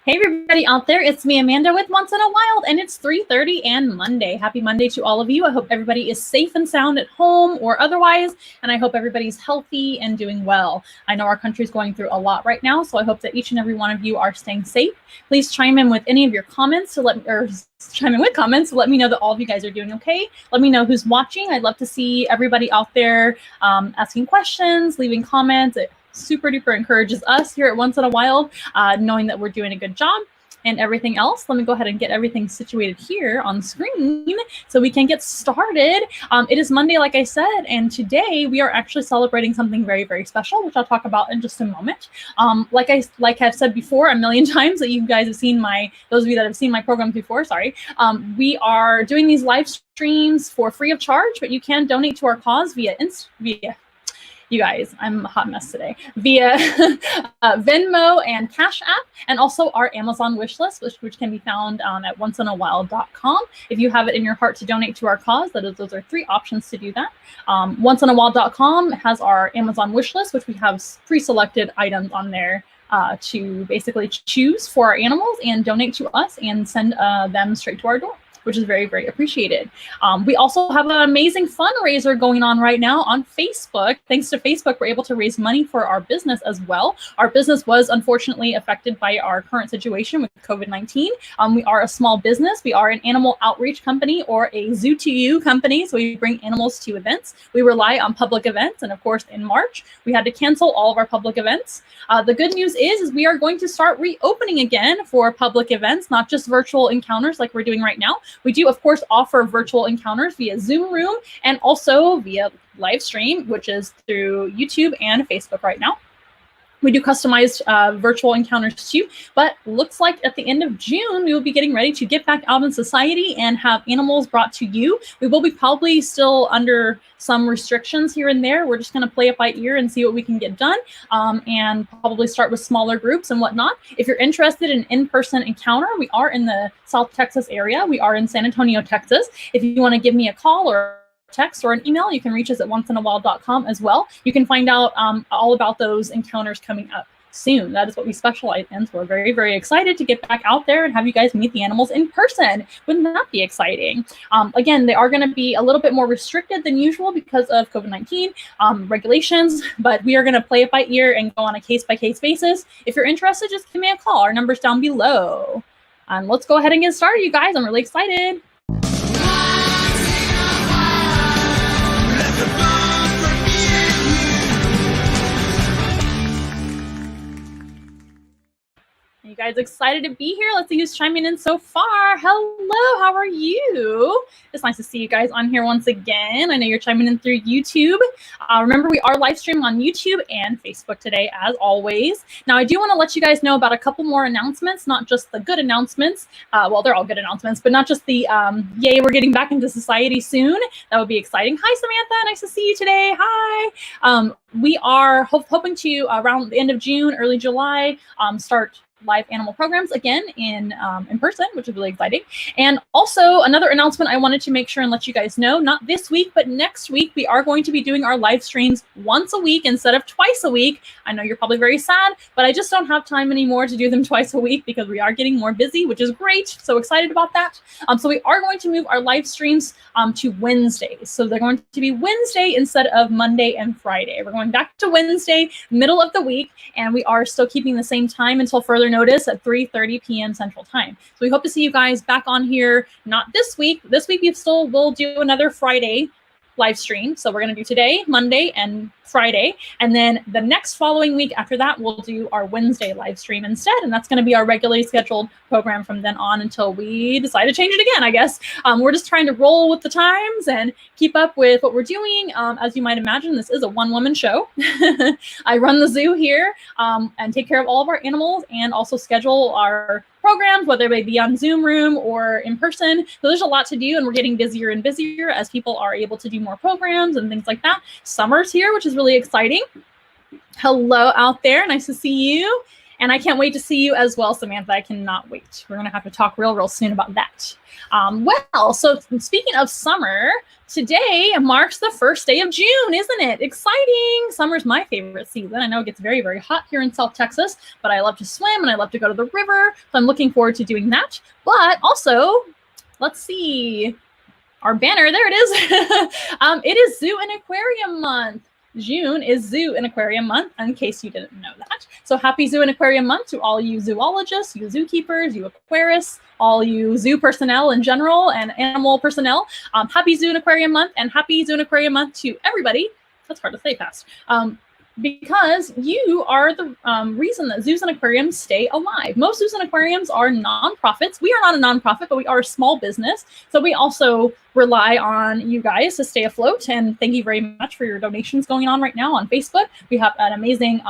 Hey everybody out there, it's me Amanda with Once in a Wild, and it's 3:30 and Monday. Happy Monday to all of you. I hope everybody is safe and sound at home or otherwise, and I hope everybody's healthy and doing well. I know our country's going through a lot right now, so I hope that each and every one of you are staying safe. Please chime in with any of your comments to let me know that all of you guys are doing okay. Let me know who's watching. I'd love to see everybody out there asking questions, leaving comments. It super duper encourages us here at Once in a Wild, knowing that we're doing a good job and everything else. Let me go ahead and get everything situated here on screen so we can get started. It is Monday, like I said, and today we are actually celebrating something very, very special, which I'll talk about in just a moment. Like I've said before a million times that you guys have seen those of you that have seen my program before, we are doing these live streams for free of charge, but you can donate to our cause via you guys, I'm a hot mess today, via Venmo and Cash App, and also our Amazon wish list, which can be found at onceinawild.com. If you have it in your heart to donate to our cause, those are three options to do that. Onceinawild.com has our Amazon wish list, which we have pre-selected items on there to basically choose for our animals and donate to us and send them straight to our door, which is very, very appreciated. We also have an amazing fundraiser going on right now on Facebook. Thanks to Facebook, we're able to raise money for our business as well. Our business was unfortunately affected by our current situation with COVID-19. We are a small business. We are an animal outreach company or a Zoo to You company. So we bring animals to events. We rely on public events. And of course, in March, we had to cancel all of our public events. The good news is we are going to start reopening again for public events, not just virtual encounters like we're doing right now. We do, of course, offer virtual encounters via Zoom Room and also via live stream, which is through YouTube and Facebook right now. We do customized virtual encounters too, but looks like at the end of June, we will be getting ready to get back out in society and have animals brought to you. We will be probably still under some restrictions here and there. We're just going to play it by ear and see what we can get done, and probably start with smaller groups and whatnot. If you're interested in in-person encounter, we are in the South Texas area. We are in San Antonio, Texas. If you want to give me a call or text or an email, you can reach us at onceinawild.com as well. You can find out all about those encounters coming up soon. That is what we specialize in. So we're very, very excited to get back out there and have you guys meet the animals in person. Wouldn't that be exciting? Again, they are going to be a little bit more restricted than usual because of COVID-19 regulations, but we are going to play it by ear and go on a case-by-case basis. If you're interested, just give me a call. Our number's down below. Let's go ahead and get started, you guys. I'm really excited. You guys excited to be here? Let's see who's chiming in so far. Hello, how are you? It's nice to see you guys on here once again. I know you're chiming in through YouTube. Remember, we are live streaming on YouTube and Facebook today, as always. Now, I do want to let you guys know about a couple more announcements, not just the good announcements. Well, they're all good announcements, but not just the, yay, we're getting back into society soon. That would be exciting. Hi, Samantha. Nice to see you today. Hi. We are hoping to, around the end of June, early July, start live animal programs again in person, which is really exciting. And also another announcement I wanted to make sure and let you guys know, not this week, but next week, we are going to be doing our live streams once a week instead of twice a week. I know you're probably very sad, but I just don't have time anymore to do them twice a week because we are getting more busy, which is great. So excited about that. So we are going to move our live streams to Wednesdays. So they're going to be Wednesday instead of Monday and Friday. We're going back to Wednesday, middle of the week, and we are still keeping the same time until further notice at 3:30 p.m. Central Time. So we hope to see you guys back on here, not this week. This week we'll do another Friday live stream. So we're going to do today, Monday, and Friday. And then the next following week after that, we'll do our Wednesday live stream instead. And that's going to be our regularly scheduled program from then on until we decide to change it again, I guess. We're just trying to roll with the times and keep up with what we're doing. As you might imagine, this is a one-woman show. I run the zoo here and take care of all of our animals and also schedule our programs, whether they be on Zoom Room or in person. So there's a lot to do, and we're getting busier and busier as people are able to do more programs and things like that. Summer's here, which is really exciting. Hello out there. Nice to see you. And I can't wait to see you as well, Samantha. I cannot wait. We're going to have to talk real soon about that. Well, so speaking of summer, today marks the first day of June, isn't it? Exciting. Summer's my favorite season. I know it gets very hot here in South Texas, but I love to swim and I love to go to the river. So I'm looking forward to doing that. But also, let's see. Our banner, there it is. It is Zoo and Aquarium Month. June is Zoo and Aquarium Month, in case you didn't know that. So happy Zoo and Aquarium Month to all you zoologists, you zookeepers, you aquarists, all you zoo personnel in general and animal personnel. Happy Zoo and Aquarium Month, and happy Zoo and Aquarium Month to everybody. That's hard to say fast. Because you are the reason that zoos and aquariums stay alive. Most zoos and aquariums are nonprofits. We are not a nonprofit, but we are a small business. So we also rely on you guys to stay afloat. And thank you very much for your donations going on right now on Facebook. We have an amazing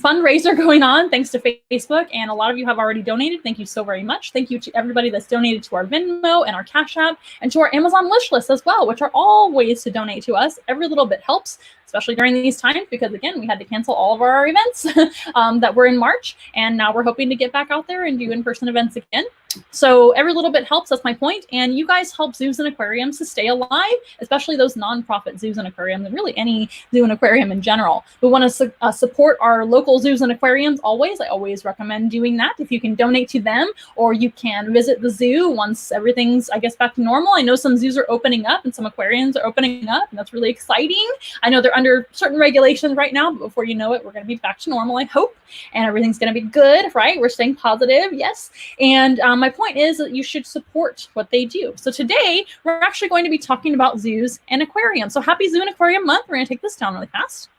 fundraiser going on thanks to Facebook, and a lot of you have already donated. Thank you so very much. Thank you to everybody that's donated to our Venmo and our Cash App and to our Amazon wish list as well, which are all ways to donate to us. Every little bit helps, especially during these times, because again, we had to cancel all of our events that were in March, and now we're hoping to get back out there and do in-person events again. So every little bit helps, that's my point. And you guys help zoos and aquariums to stay alive, especially those nonprofit zoos and aquariums, and really any zoo and aquarium in general. We want to support our local zoos and aquariums always. I always recommend doing that. If you can donate to them, or you can visit the zoo once everything's, I guess, back to normal. I know some zoos are opening up and some aquariums are opening up, and that's really exciting. I know they're under certain regulations right now, but before you know it, we're going to be back to normal, I hope, and everything's going to be good, right? We're staying positive, yes. And my point is that you should support what they do. So today, we're actually going to be talking about zoos and aquariums. So happy Zoo and Aquarium Month. We're going to take this down really fast.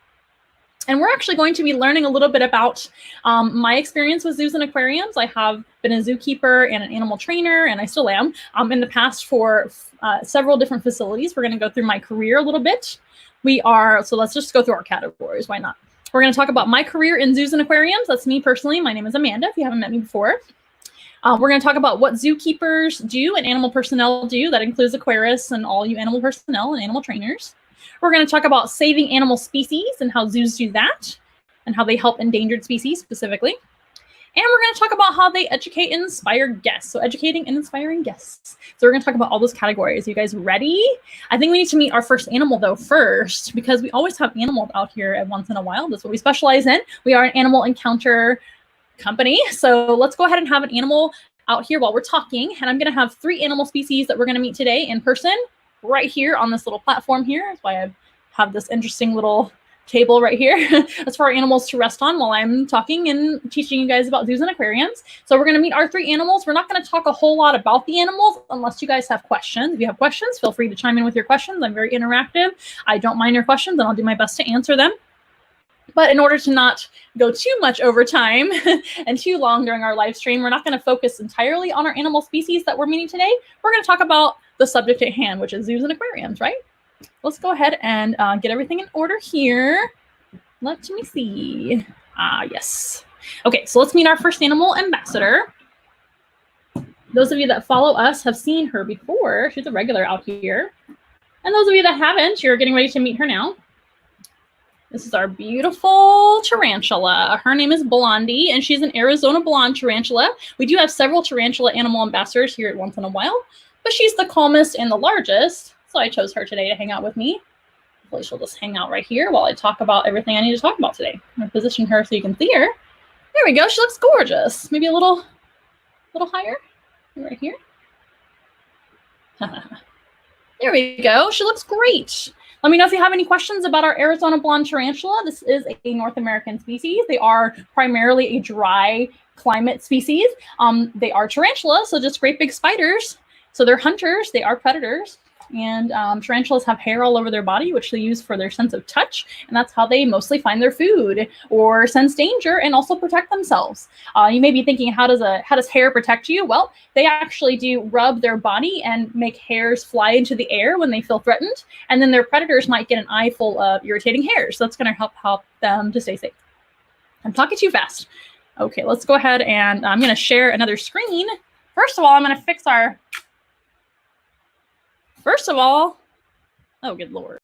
And we're actually going to be learning a little bit about my experience with zoos and aquariums. I have been a zookeeper and an animal trainer, and I still am, in the past for several different facilities. We're going to go through my career a little bit. So let's just go through our categories. Why not? We're going to talk about my career in zoos and aquariums. That's me personally. My name is Amanda, if you haven't met me before. We're going to talk about what zookeepers do and animal personnel do. That includes aquarists and all you animal personnel and animal trainers. We're going to talk about saving animal species and how zoos do that and how they help endangered species specifically. And we're going to talk about how they educate and inspire guests. So educating and inspiring guests. So we're going to talk about all those categories. Are you guys ready? I think we need to meet our first animal though first, because we always have animals out here at once in a while. That's what we specialize in. We are an animal encounter company. So let's go ahead and have an animal out here while we're talking. And I'm going to have 3 animal species that we're going to meet today in person right here on this little platform here. That's why I have this interesting little table right here. That's for our animals to rest on while I'm talking and teaching you guys about zoos and aquariums. So we're going to meet our 3 animals. We're not going to talk a whole lot about the animals unless you guys have questions. If you have questions, feel free to chime in with your questions. I'm very interactive. I don't mind your questions, and I'll do my best to answer them. But in order to not go too much over time and too long during our live stream, we're not going to focus entirely on our animal species that we're meeting today. We're going to talk about the subject at hand, which is zoos and aquariums, right? Let's go ahead and get everything in order here. Let me see. Yes. Okay, so let's meet our first animal ambassador. Those of you that follow us have seen her before. She's a regular out here. And those of you that haven't, you're getting ready to meet her now. This is our beautiful tarantula. Her name is Blondie, and she's an Arizona blonde tarantula. We do have several tarantula animal ambassadors here at Once in a While, but she's the calmest and the largest, so I chose her today to hang out with me. Hopefully she'll just hang out right here while I talk about everything I need to talk about today. I'm going to position her so you can see her. There we go. She looks gorgeous. Maybe a little higher. Right here. There we go. She looks great. Let me know if you have any questions about our Arizona blonde tarantula. This is a North American species. They are primarily a dry climate species. They are tarantulas, so just great big spiders. So they're hunters. They are predators. And tarantulas have hair all over their body, which they use for their sense of touch. And that's how they mostly find their food or sense danger and also protect themselves. You may be thinking, how does hair protect you? Well, they actually do rub their body and make hairs fly into the air when they feel threatened. And then their predators might get an eye full of irritating hairs. So that's going to help them to stay safe. I'm talking too fast. Okay, let's go ahead and I'm going to share another screen. First of all, I'm going to fix our... First of all, oh, good Lord.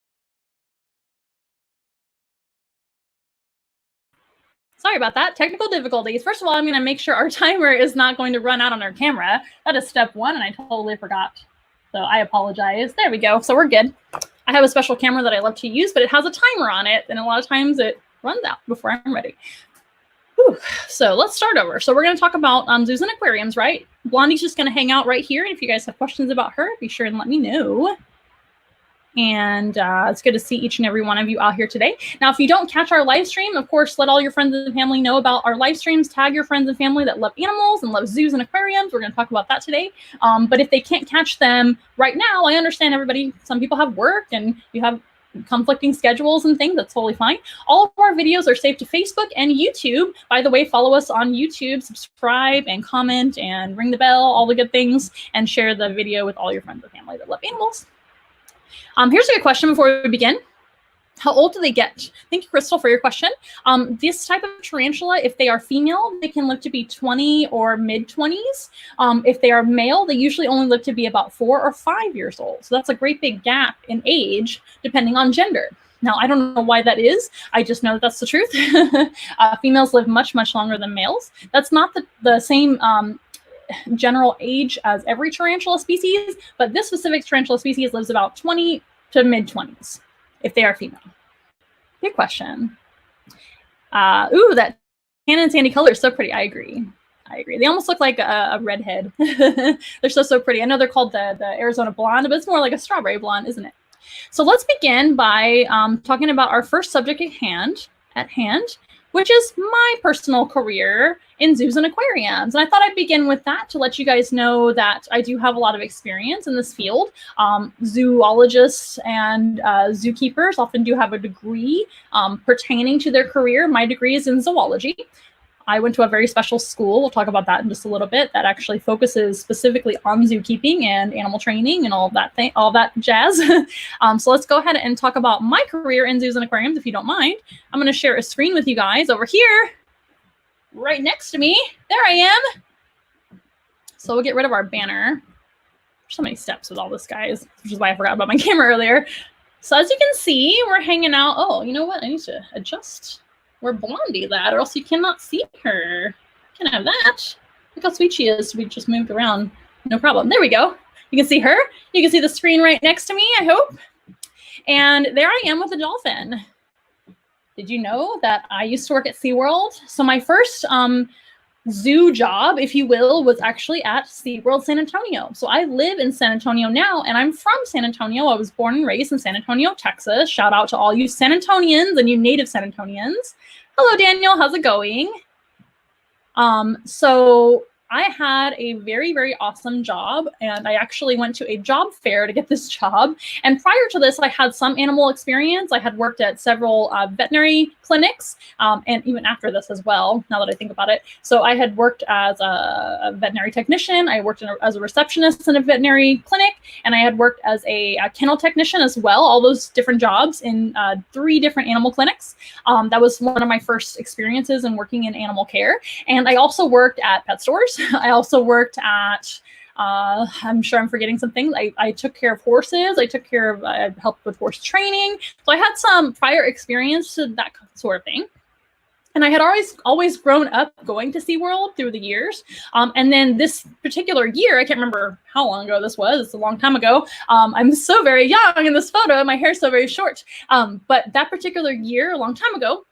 Sorry about that. Technical difficulties. First of all, I'm going to make sure our timer is not going to run out on our camera. That is step one, and I totally forgot. So I apologize. There we go. So we're good. I have a special camera that I love to use, but it has a timer on it, and a lot of times it runs out before I'm ready. Whew. So let's start over. So we're going to talk about zoos and aquariums, right? Blondie's just going to hang out right here, and if you guys have questions about her, be sure and let me know. And it's good to see each and every one of you out here today. Now, if you don't catch our live stream, of course, let all your friends and family know about our live streams. Tag your friends and family that love animals and love zoos and aquariums. We're going to talk about that today. But if they can't catch them right now, I understand everybody. Some people have work and you have conflicting schedules and things. That's totally fine. All of our videos are saved to Facebook and YouTube. By the way, follow us on YouTube, subscribe and comment and ring the bell, all the good things, and share the video with all your friends and family that love animals. Here's a good question before we begin. How old do they get? Thank you, Crystal, for your question. This type of tarantula, if they are female, they can live to be 20 or mid-20s. If they are male, they usually only live to be about 4 or 5 years old. So that's a great big gap in age, depending on gender. Now, I don't know why that is. I just know that that's the truth. Females live much, much longer than males. That's not the same general age as every tarantula species, but this specific tarantula species lives about 20 to mid-20s if they are female. Good question. Ooh, that tan and sandy color is so pretty. I agree. They almost look like a redhead. They're so pretty. I know they're called the Arizona blonde, but it's more like a strawberry blonde, isn't it? So let's begin by talking about our first subject at hand, which is my personal career in zoos and aquariums. And I thought I'd begin with that to let you guys know that I do have a lot of experience in this field. Zoologists and zookeepers often do have a degree pertaining to their career. My degree is in zoology. I went to a very special school. We'll talk about that in just a little bit. That actually focuses specifically on zookeeping and animal training and all that jazz. So let's go ahead and talk about my career in zoos and aquariums, if you don't mind. I'm going to share a screen with you guys over here, right next to me. There I am. So we'll get rid of our banner. There's so many steps with all this, guys, which is why I forgot about my camera earlier. So as you can see, we're hanging out. Oh, you know what? I need to adjust where Blondie that, or else you cannot see her. Can have that. Look how sweet she is. We just moved around. No problem. There we go. You can see her. You can see the screen right next to me, I hope. And there I am with a dolphin. Did you know that I used to work at SeaWorld? So my first zoo job, if you will, was actually at SeaWorld San Antonio. So I live in San Antonio now, and I'm from San Antonio. I was born and raised in San Antonio, Texas. Shout out to all you San Antonians and you native San Antonians. Hello, Daniel. How's it going? So I had a very, very awesome job, and I actually went to a job fair to get this job. And prior to this, I had some animal experience. I had worked at several veterinary clinics, and even after this as well, now that I think about it. So I had worked as a veterinary technician. I worked as a receptionist in a veterinary clinic, and I had worked as a kennel technician as well, all those different jobs in 3 different animal clinics. That was one of my first experiences in working in animal care. And I also worked at pet stores. I also worked at, I'm sure I'm forgetting some things. I took care of horses. I helped with horse training. So I had some prior experience to that sort of thing. And I had always grown up going to SeaWorld through the years. And then this particular year, I can't remember how long ago this was. It's a long time ago. I'm so very young in this photo. My hair's so very short. But that particular year, a long time ago,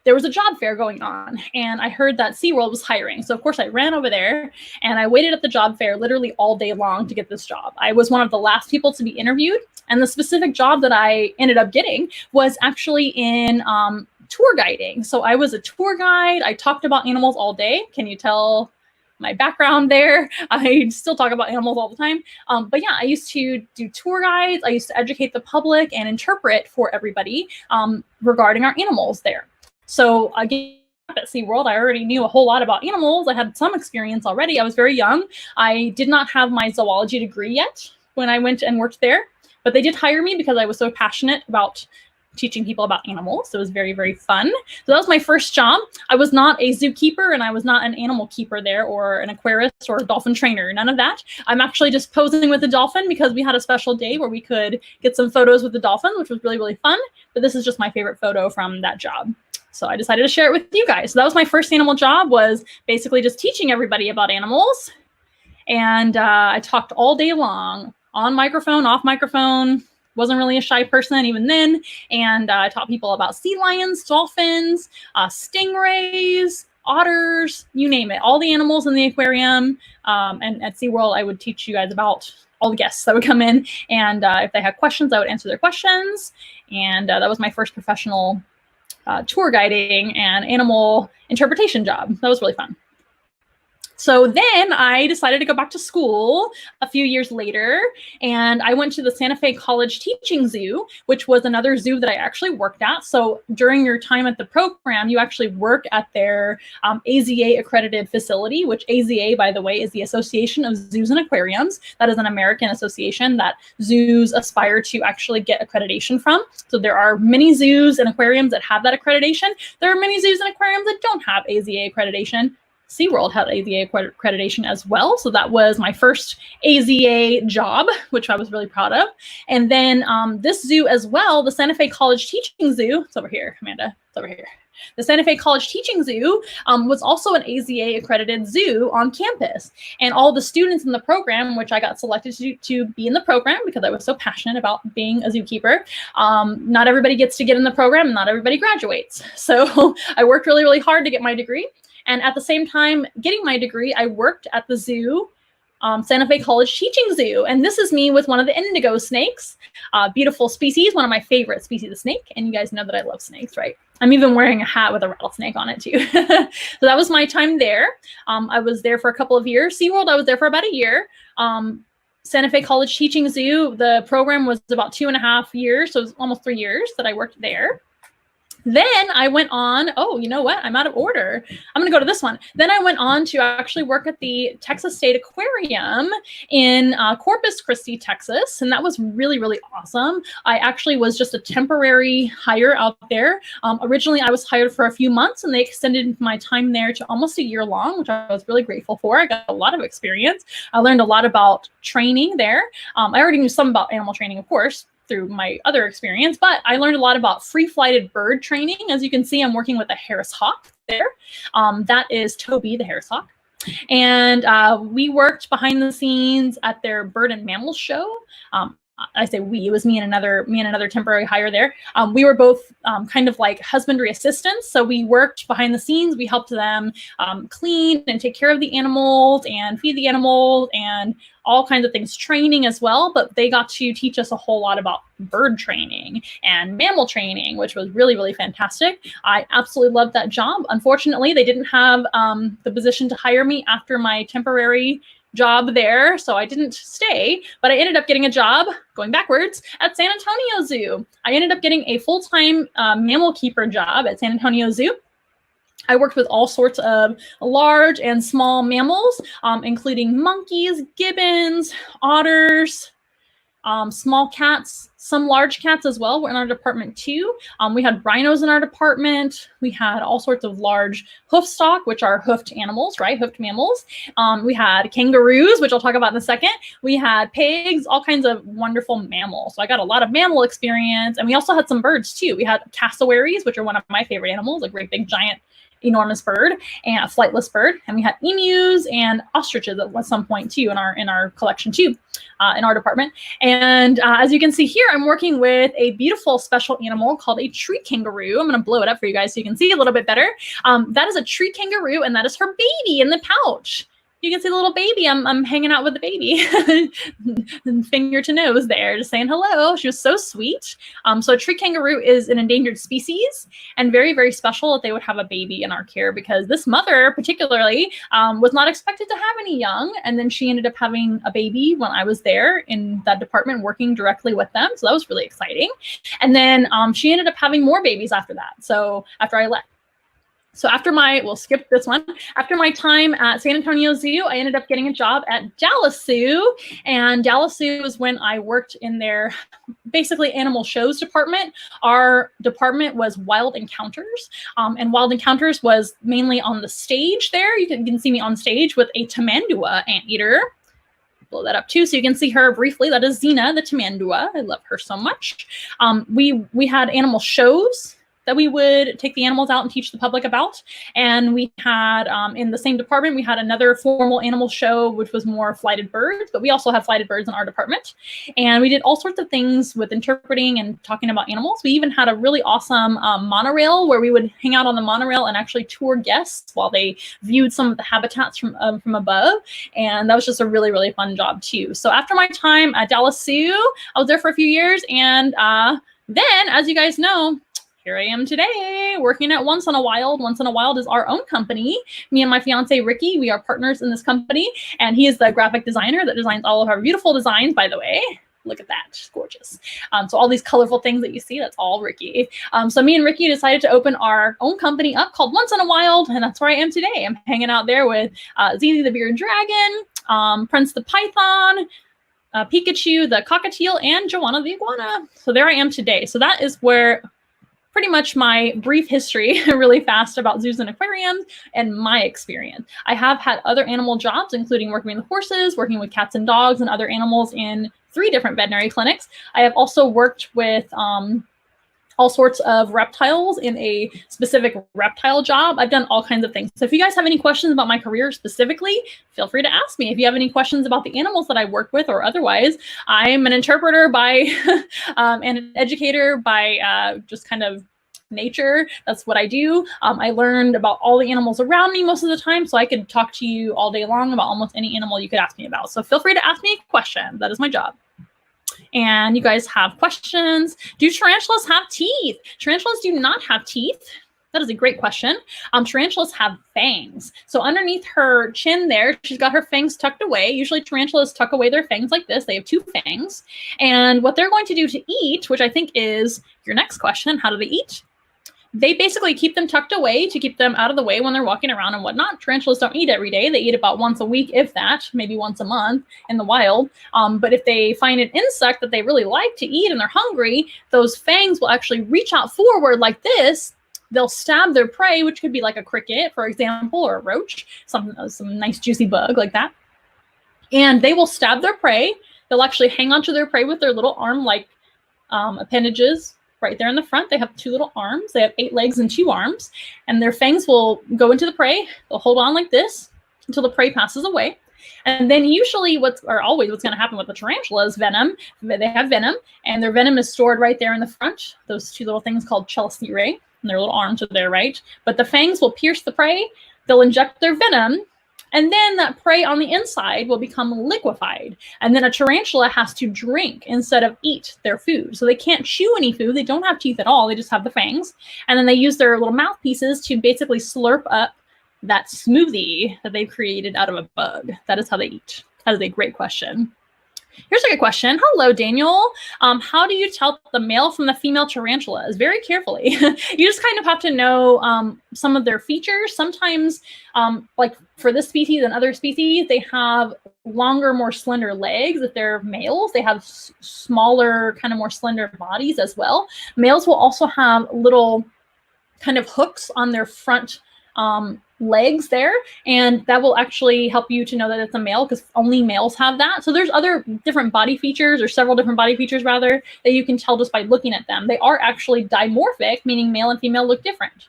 there was a job fair going on, and I heard that SeaWorld was hiring. So of course I ran over there and I waited at the job fair literally all day long to get this job. I was one of the last people to be interviewed, and the specific job that I ended up getting was actually in tour guiding. So I was a tour guide. I talked about animals all day. Can you tell my background there? I still talk about animals all the time. But yeah, I used to do tour guides. I used to educate the public and interpret for everybody regarding our animals there. So again, at SeaWorld, I already knew a whole lot about animals. I had some experience already. I was very young. I did not have my zoology degree yet when I went and worked there, but they did hire me because I was so passionate about teaching people about animals. So it was very, very fun. So that was my first job. I was not a zookeeper, and I was not an animal keeper there, or an aquarist, or a dolphin trainer, none of that. I'm actually just posing with the dolphin because we had a special day where we could get some photos with the dolphin, which was really, really fun. But this is just my favorite photo from that job. So I decided to share it with you guys. So that was my first animal job, was basically just teaching everybody about animals. And I talked all day long, on microphone, off microphone. Wasn't really a shy person even then. And I taught people about sea lions, dolphins, stingrays, otters, you name it, all the animals in the aquarium. And at SeaWorld, I would teach you guys about all the guests that would come in. And if they had questions, I would answer their questions. And that was my first professional tour guiding and animal interpretation job. That was really fun. So then I decided to go back to school a few years later, and I went to the Santa Fe College Teaching Zoo, which was another zoo that I actually worked at. So during your time at the program, you actually work at their AZA accredited facility, which AZA, by the way, is the Association of Zoos and Aquariums. That is an American association that zoos aspire to actually get accreditation from. So there are many zoos and aquariums that have that accreditation. There are many zoos and aquariums that don't have AZA accreditation. SeaWorld had AZA accreditation as well. So that was my first AZA job, which I was really proud of. And then this zoo as well, the Santa Fe College Teaching Zoo, it's over here, Amanda, it's over here. The Santa Fe College Teaching Zoo was also an AZA accredited zoo on campus. And all the students in the program, which I got selected to be in the program because I was so passionate about being a zookeeper, not everybody gets to get in the program, and not everybody graduates. So I worked really, really hard to get my degree. And at the same time getting my degree, I worked at the zoo, Santa Fe College Teaching Zoo. And this is me with one of the indigo snakes, beautiful species, one of my favorite species of snake. And you guys know that I love snakes, right? I'm even wearing a hat with a rattlesnake on it too. So that was my time there. I was there for a couple of years. SeaWorld, I was there for about a year. Santa Fe College Teaching Zoo, the program was about 2.5 years. So it was almost 3 years that I worked there. Then I went on, oh, you know what? I'm out of order. I'm going to go to this one. Then I went on to actually work at the Texas State Aquarium in Corpus Christi, Texas. And that was really, really awesome. I actually was just a temporary hire out there. Originally, I was hired for a few months, and they extended my time there to almost a year long, which I was really grateful for. I got a lot of experience. I learned a lot about training there. I already knew some about animal training, of course, through my other experience, but I learned a lot about free-flighted bird training. As you can see, I'm working with a Harris hawk there. That is Toby, the Harris hawk. And we worked behind the scenes at their bird and mammal show. I say we, it was me and another temporary hire there. We were both kind of like husbandry assistants. So we worked behind the scenes. We helped them clean and take care of the animals and feed the animals and all kinds of things, training as well. But they got to teach us a whole lot about bird training and mammal training, which was really, really fantastic. I absolutely loved that job. Unfortunately, they didn't have the position to hire me after my temporary job there, so I didn't stay, but I ended up getting a job, going backwards, at San Antonio Zoo. I ended up getting a full-time mammal keeper job at San Antonio Zoo. I worked with all sorts of large and small mammals, including monkeys, gibbons, otters, small cats, some large cats as well were in our department too. We had rhinos in our department. We had all sorts of large hoof stock, which are hoofed animals, right? Hoofed mammals. We had kangaroos, which I'll talk about in a second. We had pigs, all kinds of wonderful mammals. So I got a lot of mammal experience. And we also had some birds too. We had cassowaries, which are one of my favorite animals, a great big giant enormous bird and a flightless bird. And we had emus and ostriches at some point too in our collection too, in our department. And as you can see here, I'm working with a beautiful special animal called a tree kangaroo. I'm going to blow it up for you guys so you can see a little bit better. That is a tree kangaroo, and that is her baby in the pouch. You can see the little baby. I'm hanging out with the baby, finger to nose there, just saying hello. She was so sweet. So a tree kangaroo is an endangered species, and very, very special that they would have a baby in our care, because this mother particularly was not expected to have any young. And then she ended up having a baby when I was there in that department working directly with them. So that was really exciting. And then she ended up having more babies after that. So after I left. So we'll skip this one. After my time at San Antonio Zoo, I ended up getting a job at Dallas Zoo. And Dallas Zoo is when I worked in their basically animal shows department. Our department was Wild Encounters. And Wild Encounters was mainly on the stage there. You can see me on stage with a tamandua anteater. Blow that up too, so you can see her briefly. That is Xena, the tamandua. I love her so much. We had animal shows that we would take the animals out and teach the public about. And we had, in the same department, we had another formal animal show, which was more flighted birds, but we also have flighted birds in our department. And we did all sorts of things with interpreting and talking about animals. We even had a really awesome monorail where we would hang out on the monorail and actually tour guests while they viewed some of the habitats from above. And that was just a really, really fun job too. So after my time at Dallas Zoo, I was there for a few years. And then, as you guys know, here I am today working at Once in a Wild. Once in a Wild is our own company. Me and my fiance, Ricky, we are partners in this company. And he is the graphic designer that designs all of our beautiful designs, by the way. Look at that, she's gorgeous. So all these colorful things that you see, that's all Ricky. So me and Ricky decided to open our own company up called Once in a Wild, and that's where I am today. I'm hanging out there with Zizi the Bearded Dragon, Prince the Python, Pikachu the Cockatiel, and Joanna the Iguana. So there I am today. So that is where pretty much my brief history really fast about zoos and aquariums and my experience. I have had other animal jobs, including working with horses, working with cats and dogs and other animals in 3 different veterinary clinics. I have also worked with all sorts of reptiles in a specific reptile job. I've done all kinds of things. So if you guys have any questions about my career specifically, feel free to ask me. If you have any questions about the animals that I work with or otherwise, I'm an interpreter by and an educator by just kind of nature. That's what I do. I learned about all the animals around me most of the time, so I could talk to you all day long about almost any animal you could ask me about. So feel free to ask me a question. That is my job. And you guys have questions. Do tarantulas have teeth? Tarantulas do not have teeth. That is a great question. Tarantulas have fangs. So underneath her chin there, she's got her fangs tucked away. Usually tarantulas tuck away their fangs like this. They have 2 fangs. And what they're going to do to eat, which I think is your next question, how do they eat? They basically keep them tucked away to keep them out of the way when they're walking around and whatnot. Tarantulas don't eat every day. They eat about once a week, if that, maybe once a month in the wild. But if they find an insect that they really like to eat and they're hungry, those fangs will actually reach out forward like this. They'll stab their prey, which could be like a cricket, for example, or a roach, some nice juicy bug like that. And they will stab their prey. They'll actually hang onto their prey with their little arm-like appendages. Right there in the front, they have 2 little arms. They have 8 legs and 2 arms, and their fangs will go into the prey. They'll hold on like this until the prey passes away. And then usually always what's going to happen with the tarantula is venom. They have venom, and their venom is stored right there in the front. Those 2 little things called chelicerae, and their little arms are there, right? But the fangs will pierce the prey. They'll inject their venom, and then that prey on the inside will become liquefied. And then a tarantula has to drink instead of eat their food. So they can't chew any food. They don't have teeth at all. They just have the fangs. And then they use their little mouthpieces to basically slurp up that smoothie that they've created out of a bug. That is how they eat. That is a great question. Here's a good question. Hello, Daniel. How do you tell the male from the female tarantulas? Very carefully. You just kind of have to know some of their features. Sometimes, like for this species and other species, they have longer, more slender legs. If they're males, they have smaller, kind of more slender bodies as well. Males will also have little kind of hooks on their front legs there, and that will actually help you to know that it's a male because only males have that. So there's other different body features, or several different body features rather, that you can tell just by looking at them. They are actually dimorphic, meaning male and female look different.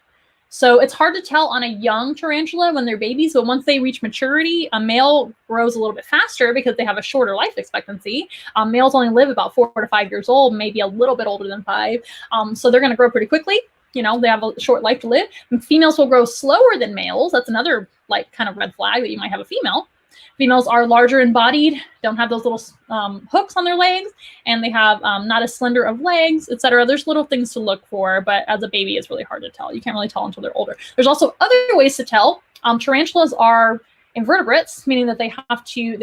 So it's hard to tell on a young tarantula when they're babies, but once they reach maturity, a male grows a little bit faster because they have a shorter life expectancy. Males only live about 4 to 5 years old, maybe a little bit older than 5. So they're going to grow pretty quickly. You know, they have a short life to live. And females will grow slower than males. That's another like kind of red flag that you might have a female. Females are larger and bodied, don't have those little hooks on their legs, and they have not as slender of legs, etc. There's little things to look for, but as a baby, it's really hard to tell. You can't really tell until they're older. There's also other ways to tell. Tarantulas are invertebrates, meaning that they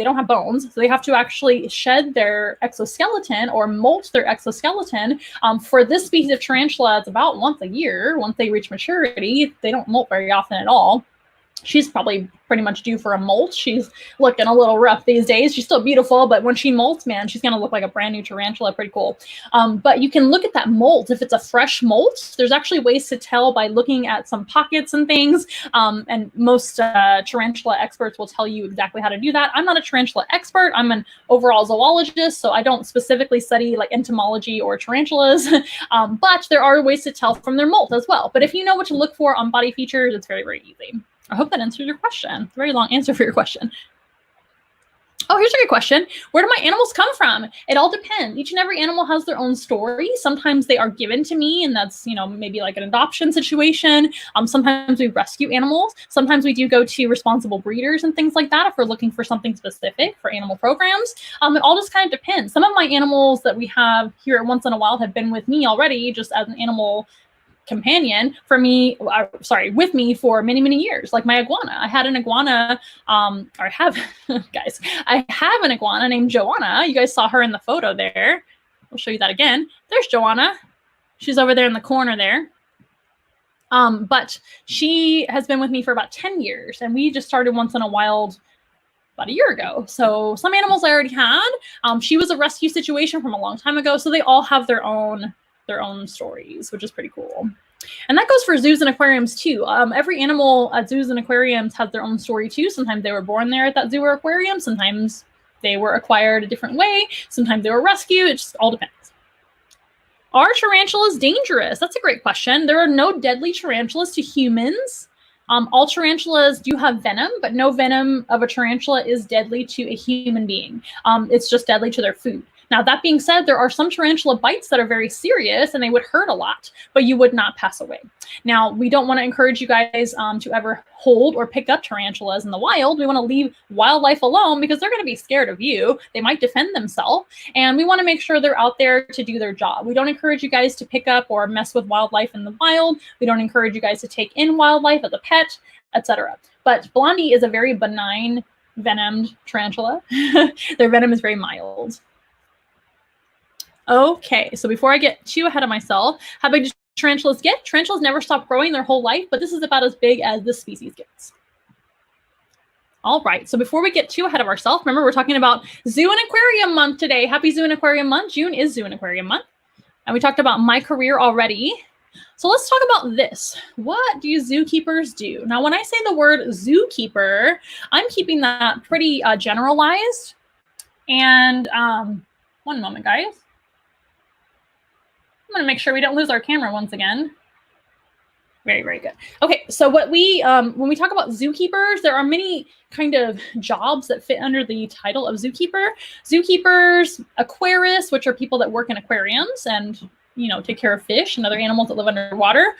don't have bones, so they have to actually shed their exoskeleton or molt their exoskeleton. For this species of tarantula, it's about once a year. Once they reach maturity, they don't molt very often at all. She's probably pretty much due for a molt. She's looking a little rough these days. She's still beautiful, but when she molts, man, she's gonna look like a brand new tarantula. Pretty cool. But you can look at that molt. If it's a fresh molt, there's actually ways to tell by looking at some pockets and things. And most tarantula experts will tell you exactly how to do that. I'm not a tarantula expert. I'm an overall zoologist, so I don't specifically study like entomology or tarantulas. But there are ways to tell from their molt as well. But if you know what to look for on body features, it's very, very easy. I hope that answers your question. Very long answer for your question. Oh, here's a good question. Where do my animals come from? It all depends. Each and every animal has their own story. Sometimes they are given to me, and that's, you know, maybe like an adoption situation. Sometimes we rescue animals. Sometimes we do go to responsible breeders and things like that if we're looking for something specific for animal programs. It all just kind of depends. Some of my animals that we have here at Once in a While have been with me already just as an animal companion for me, with me for many, many years. Like my iguana. I had an iguana, I have an iguana named Joanna. You guys saw her in the photo there. I'll show you that again. There's Joanna. She's over there in the corner there. But she has been with me for about 10 years, and we just started Once in a While about a year ago. So some animals I already had. She was a rescue situation from a long time ago, so they all have their own stories, which is pretty cool. And that goes for zoos and aquariums too. Every animal at zoos and aquariums has their own story too. Sometimes they were born there at that zoo or aquarium. Sometimes they were acquired a different way. Sometimes they were rescued. It just all depends. Are tarantulas dangerous? That's a great question. There are no deadly tarantulas to humans. All tarantulas do have venom, but no venom of a tarantula is deadly to a human being. It's just deadly to their food. Now, that being said, there are some tarantula bites that are very serious and they would hurt a lot, but you would not pass away. Now, we don't want to encourage you guys to ever hold or pick up tarantulas in the wild. We want to leave wildlife alone because they're going to be scared of you. They might defend themselves, and we want to make sure they're out there to do their job. We don't encourage you guys to pick up or mess with wildlife in the wild. We don't encourage you guys to take in wildlife as a pet, etc. But Blondie is a very benign venomed tarantula. Their venom is very mild. Okay, so before I get too ahead of myself, how big do tarantulas get? Tarantulas never stop growing their whole life, but this is about as big as this species gets. All right, so before we get too ahead of ourselves, remember we're talking about Zoo and Aquarium Month today. Happy Zoo and Aquarium Month. June is Zoo and Aquarium Month. And we talked about my career already. So let's talk about this. What do zookeepers do? Now, when I say the word zookeeper, I'm keeping that pretty generalized. And one moment, guys. I'm going to make sure we don't lose our camera once again. Very, very good. Okay, so what we when we talk about zookeepers, there are many kind of jobs that fit under the title of zookeeper. Zookeepers, aquarists, which are people that work in aquariums and, you know, take care of fish and other animals that live underwater.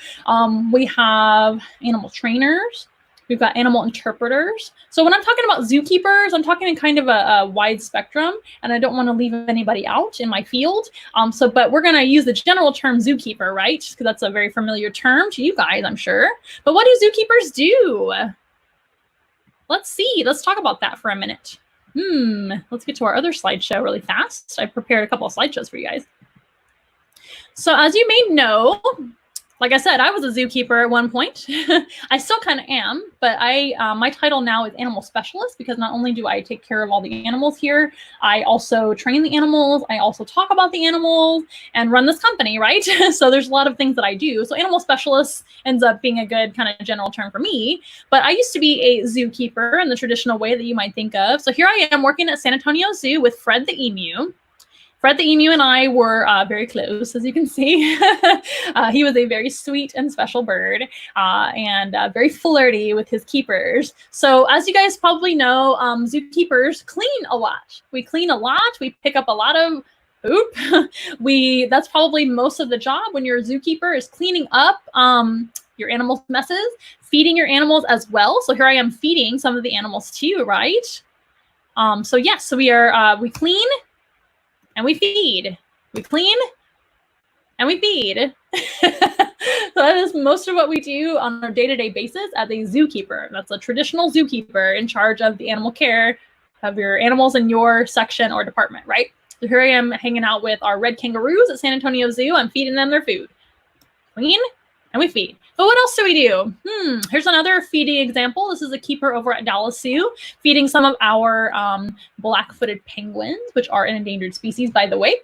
We have animal trainers. We've got animal interpreters. So when I'm talking about zookeepers, I'm talking in kind of a wide spectrum, and I don't want to leave anybody out in my field. But we're going to use the general term zookeeper, right? Because that's a very familiar term to you guys, I'm sure. But what do zookeepers do? Let's see. Let's talk about that for a minute. Let's get to our other slideshow really fast. I prepared a couple of slideshows for you guys. So as you may know, like I said, I was a zookeeper at one point. I still kind of am, but my title now is animal specialist because not only do I take care of all the animals here, I also train the animals. I also talk about the animals and run this company, right? So there's a lot of things that I do. So animal specialist ends up being a good kind of general term for me. But I used to be a zookeeper in the traditional way that you might think of. So here I am working at San Antonio Zoo with Fred the emu. Fred the emu and I were very close, as you can see. He was a very sweet and special bird and very flirty with his keepers. So as you guys probably know, zookeepers clean a lot. We clean a lot. We pick up a lot of poop. That's probably most of the job when you're a zookeeper is cleaning up your animals' messes, feeding your animals as well. So here I am feeding some of the animals too, right? So yes, so we clean and we feed. We clean and we feed. So that is most of what we do on a day-to-day basis as a zookeeper. That's a traditional zookeeper in charge of the animal care of your animals in your section or department, right? So here I am hanging out with our red kangaroos at San Antonio Zoo. I'm feeding them their food. Clean and we feed. But what else do we do? Here's another feeding example. This is a keeper over at Dallas Zoo feeding some of our black-footed penguins, which are an endangered species, by the way.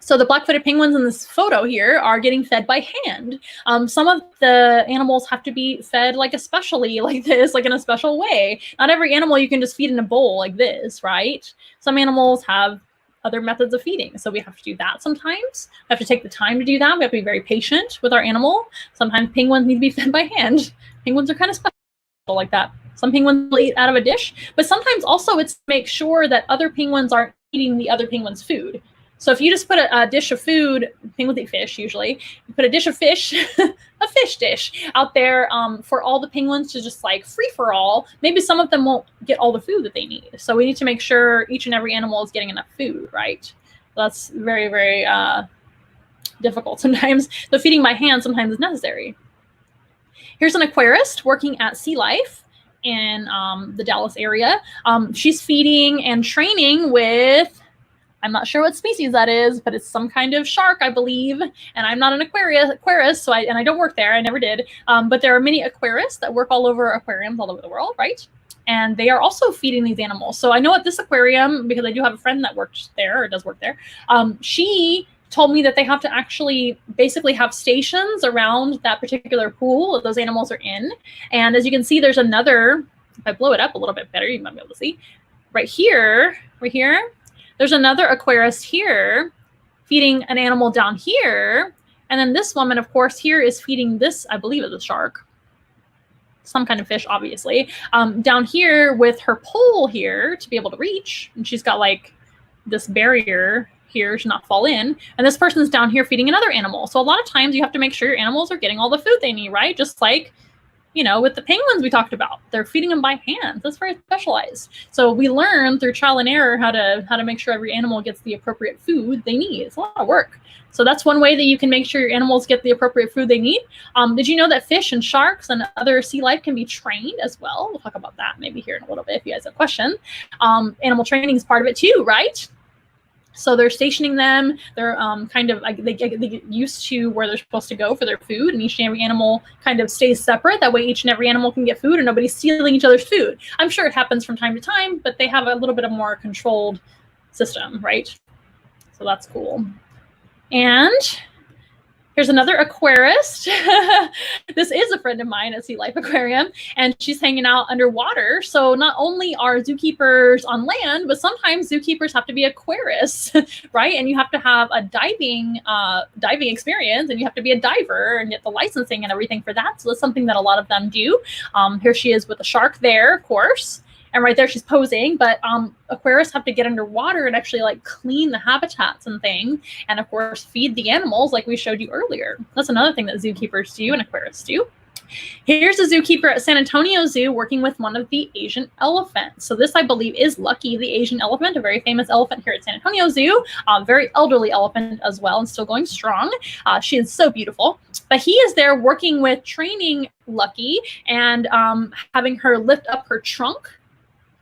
So the black-footed penguins in this photo here are getting fed by hand. Some of the animals have to be fed like especially like this, like in a special way. Not every animal you can just feed in a bowl like this, right? Some animals have other methods of feeding. So we have to do that sometimes. We have to take the time to do that. We have to be very patient with our animal. Sometimes penguins need to be fed by hand. Penguins are kind of special like that. Some penguins will eat out of a dish, but sometimes also it's to make sure that other penguins aren't eating the other penguins' food. So if you just put a dish of food, penguins eat fish usually, you put a dish of fish, a fish dish out there for all the penguins to just like free for all, maybe some of them won't get all the food that they need. So we need to make sure each and every animal is getting enough food, right? That's very, very difficult sometimes. So feeding by hand sometimes is necessary. Here's an aquarist working at Sea Life in the Dallas area. She's feeding and training with, I'm not sure what species that is, but it's some kind of shark, I believe. And I'm not an aquarist, so I don't work there. I never did. But there are many aquarists that work all over aquariums all over the world, right? And they are also feeding these animals. So I know at this aquarium, because I do have a friend that works there or does work there, she told me that they have to actually basically have stations around that particular pool that those animals are in. And as you can see, there's another, if I blow it up a little bit better, you might be able to see, right here, there's another aquarist here feeding an animal down here. And then this woman, of course, here is feeding this, I believe is a shark, some kind of fish, obviously, down here with her pole here to be able to reach. And she's got like this barrier here to not fall in. And this person's down here feeding another animal. So a lot of times you have to make sure your animals are getting all the food they need, right? Just like, you know, with the penguins we talked about, they're feeding them by hand. That's very specialized. So we learn through trial and error how to make sure every animal gets the appropriate food they need. It's a lot of work. So that's one way that you can make sure your animals get the appropriate food they need. Did you know that fish and sharks and other sea life can be trained as well? We'll talk about that maybe here in a little bit if you guys have questions. Animal training is part of it too, right? So they're stationing them. They're kind of like they get used to where they're supposed to go for their food, and each and every animal kind of stays separate. That way, each and every animal can get food, and nobody's stealing each other's food. I'm sure it happens from time to time, but they have a little bit of more controlled system, right? So that's cool. And here's another aquarist. This is a friend of mine at Sea Life Aquarium, and she's hanging out underwater. So not only are zookeepers on land, but sometimes zookeepers have to be aquarists, right? And you have to have a diving experience, and you have to be a diver and get the licensing and everything for that. So that's something that a lot of them do. Here she is with a shark there, of course. And right there, she's posing, but aquarists have to get underwater and actually like clean the habitats and things. And of course, feed the animals like we showed you earlier. That's another thing that zookeepers do and aquarists do. Here's a zookeeper at San Antonio Zoo working with one of the Asian elephants. So this, I believe, is Lucky, the Asian elephant, a very famous elephant here at San Antonio Zoo, very elderly elephant as well and still going strong. She is so beautiful. But he is there working with training Lucky and having her lift up her trunk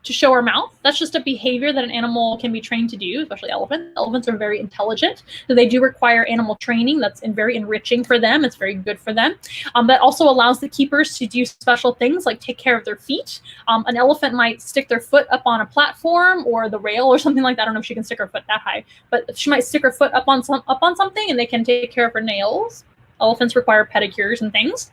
to show her mouth. That's just a behavior that an animal can be trained to do, especially elephants. Elephants are very intelligent, so they do require animal training. That's very enriching for them. It's very good for them. That also allows the keepers to do special things like take care of their feet. An elephant might stick their foot up on a platform or the rail or something like that. I don't know if she can stick her foot that high, but she might stick her foot up on something and they can take care of her nails. Elephants require pedicures and things,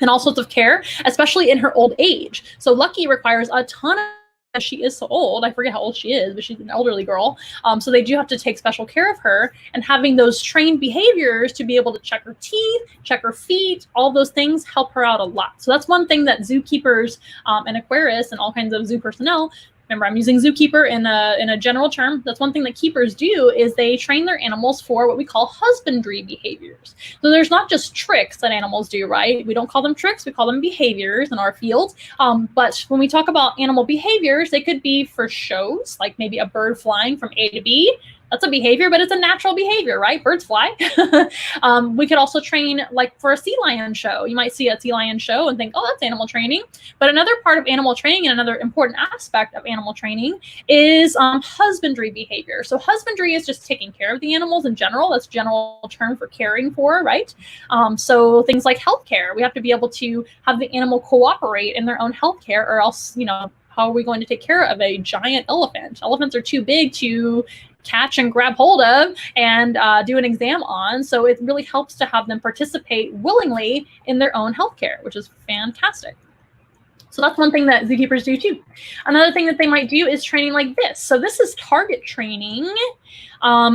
and all sorts of care, especially in her old age. So Lucky requires a ton of, she is so old, I forget how old she is, but she's an elderly girl. So they do have to take special care of her, and having those trained behaviors to be able to check her teeth, check her feet, all those things help her out a lot. So that's one thing that zookeepers and aquarists and all kinds of zoo personnel, remember, I'm using zookeeper in a general term. That's one thing that keepers do is they train their animals for what we call husbandry behaviors. So there's not just tricks that animals do, right? We don't call them tricks. We call them behaviors in our field. But when we talk about animal behaviors, they could be for shows, like maybe a bird flying from A to B. That's a behavior, but it's a natural behavior, right? Birds fly. We could also train like for a sea lion show. You might see a sea lion show and think, oh, that's animal training. But another part of animal training and another important aspect of animal training is husbandry behavior. So husbandry is just taking care of the animals in general. That's a general term for caring for, right? So things like healthcare, we have to be able to have the animal cooperate in their own healthcare, or else, you know, how are we going to take care of a giant elephant? Elephants are too big to catch and grab hold of and do an exam on. So it really helps to have them participate willingly in their own healthcare, which is fantastic. So that's one thing that zookeepers do too. Another thing that they might do is training like this. So this is target training.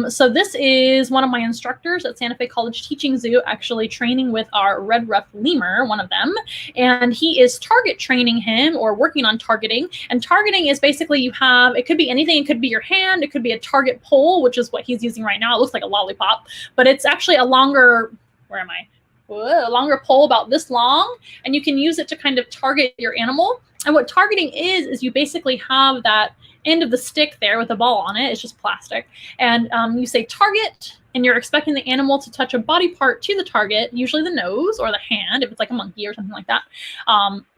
So this is one of my instructors at Santa Fe College Teaching Zoo, actually training with our red ruff lemur, one of them. And he is target training him, or working on targeting. And targeting is basically, you have, it could be anything. It could be your hand. It could be a target pole, which is what he's using right now. It looks like a lollipop, but it's actually a longer, where am I? A longer pole about this long, and you can use it to kind of target your animal. And what targeting is you basically have that end of the stick there with a ball on it. It's just plastic. And you say target, and you're expecting the animal to touch a body part to the target, usually the nose or the hand, if it's like a monkey or something like that.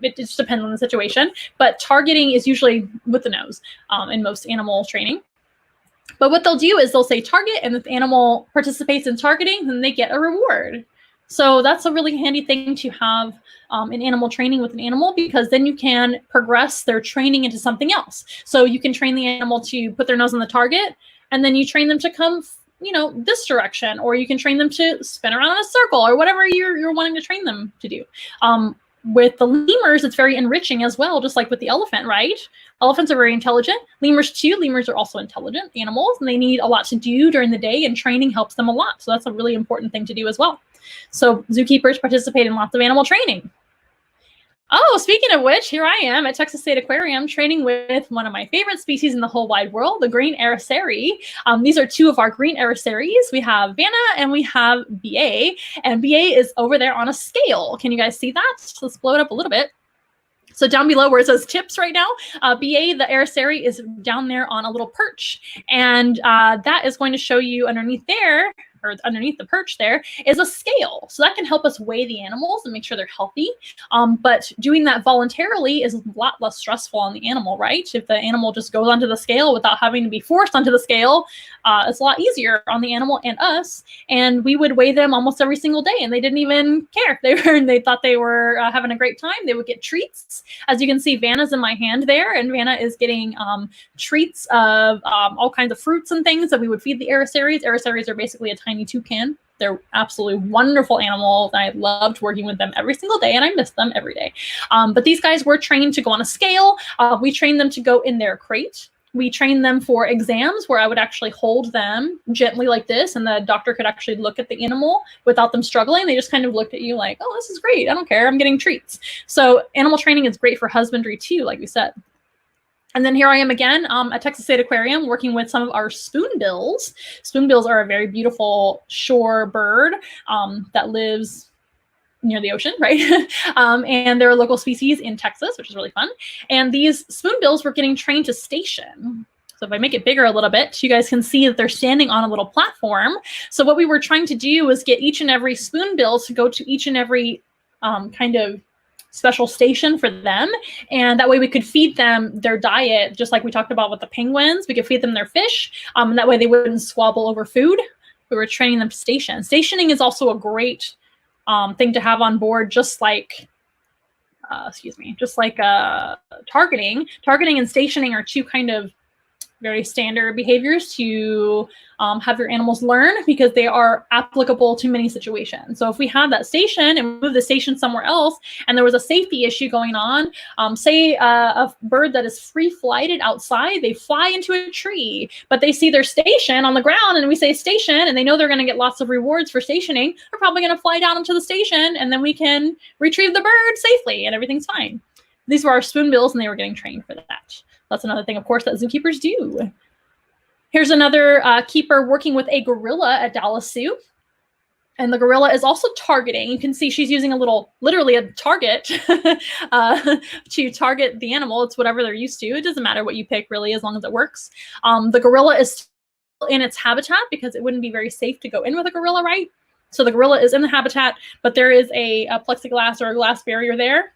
It just depends on the situation. But targeting is usually with the nose in most animal training. But what they'll do is they'll say target, and if the animal participates in targeting, then they get a reward. So that's a really handy thing to have in animal training with an animal, because then you can progress their training into something else. So you can train the animal to put their nose on the target, and then you train them to come, you know, this direction, or you can train them to spin around in a circle, or whatever you're wanting to train them to do. With the lemurs, it's very enriching as well, just like with the elephant, right? Elephants are very intelligent. Lemurs too. Lemurs are also intelligent animals, and they need a lot to do during the day, and training helps them a lot. So that's a really important thing to do as well. So zookeepers participate in lots of animal training. Oh, speaking of which, here I am at Texas State Aquarium training with one of my favorite species in the whole wide world, the green Araceli. These are two of our green Araceris. We have Vanna and we have BA, and BA is over there on a scale. Can you guys see that? Let's blow it up a little bit. So down below where it says tips right now, BA, the Araceli, is down there on a little perch. And that is going to show you underneath there, or underneath the perch there, is a scale. So that can help us weigh the animals and make sure they're healthy. But doing that voluntarily is a lot less stressful on the animal, right? If the animal just goes onto the scale without having to be forced onto the scale, it's a lot easier on the animal and us. And we would weigh them almost every single day, and they didn't even care. They thought they were having a great time. They would get treats. As you can see, Vanna's in my hand there, and Vanna is getting treats of all kinds of fruits and things that we would feed the Araceris. Araceris are basically a tiny toucan. They're absolutely wonderful animals. I loved working with them every single day, and I miss them every day. But these guys were trained to go on a scale. We trained them to go in their crate. We trained them for exams where I would actually hold them gently like this, and the doctor could actually look at the animal without them struggling. They just kind of looked at you like, oh, this is great. I don't care. I'm getting treats. So animal training is great for husbandry too, like we said. And then here I am again at Texas State Aquarium working with some of our spoonbills. Spoonbills are a very beautiful shore bird that lives near the ocean, right? And they're a local species in Texas, which is really fun. And these spoonbills were getting trained to station. So if I make it bigger a little bit, you guys can see that they're standing on a little platform. So what we were trying to do was get each and every spoonbill to go to each and every kind of special station for them, and that way we could feed them their diet, just like we talked about with the penguins. We could feed them their fish, and that way they wouldn't squabble over food. We were training them to station. Stationing is also a great thing to have on board, just like targeting. Targeting and stationing are two kind of very standard behaviors to have your animals learn, because they are applicable to many situations. So if we have that station and move the station somewhere else, and there was a safety issue going on, say a bird that is free flighted outside, they fly into a tree, but they see their station on the ground, and we say station, and they know they're going to get lots of rewards for stationing, they're probably going to fly down into the station, and then we can retrieve the bird safely and everything's fine. These were our spoonbills, and they were getting trained for that. That's another thing, of course, that zookeepers do. Here's another keeper working with a gorilla at Dallas Zoo. And the gorilla is also targeting. You can see she's using literally a target to target the animal. It's whatever they're used to. It doesn't matter what you pick, really, as long as it works. The gorilla is in its habitat because it wouldn't be very safe to go in with a gorilla, right? So the gorilla is in the habitat, but there is a plexiglass or a glass barrier there.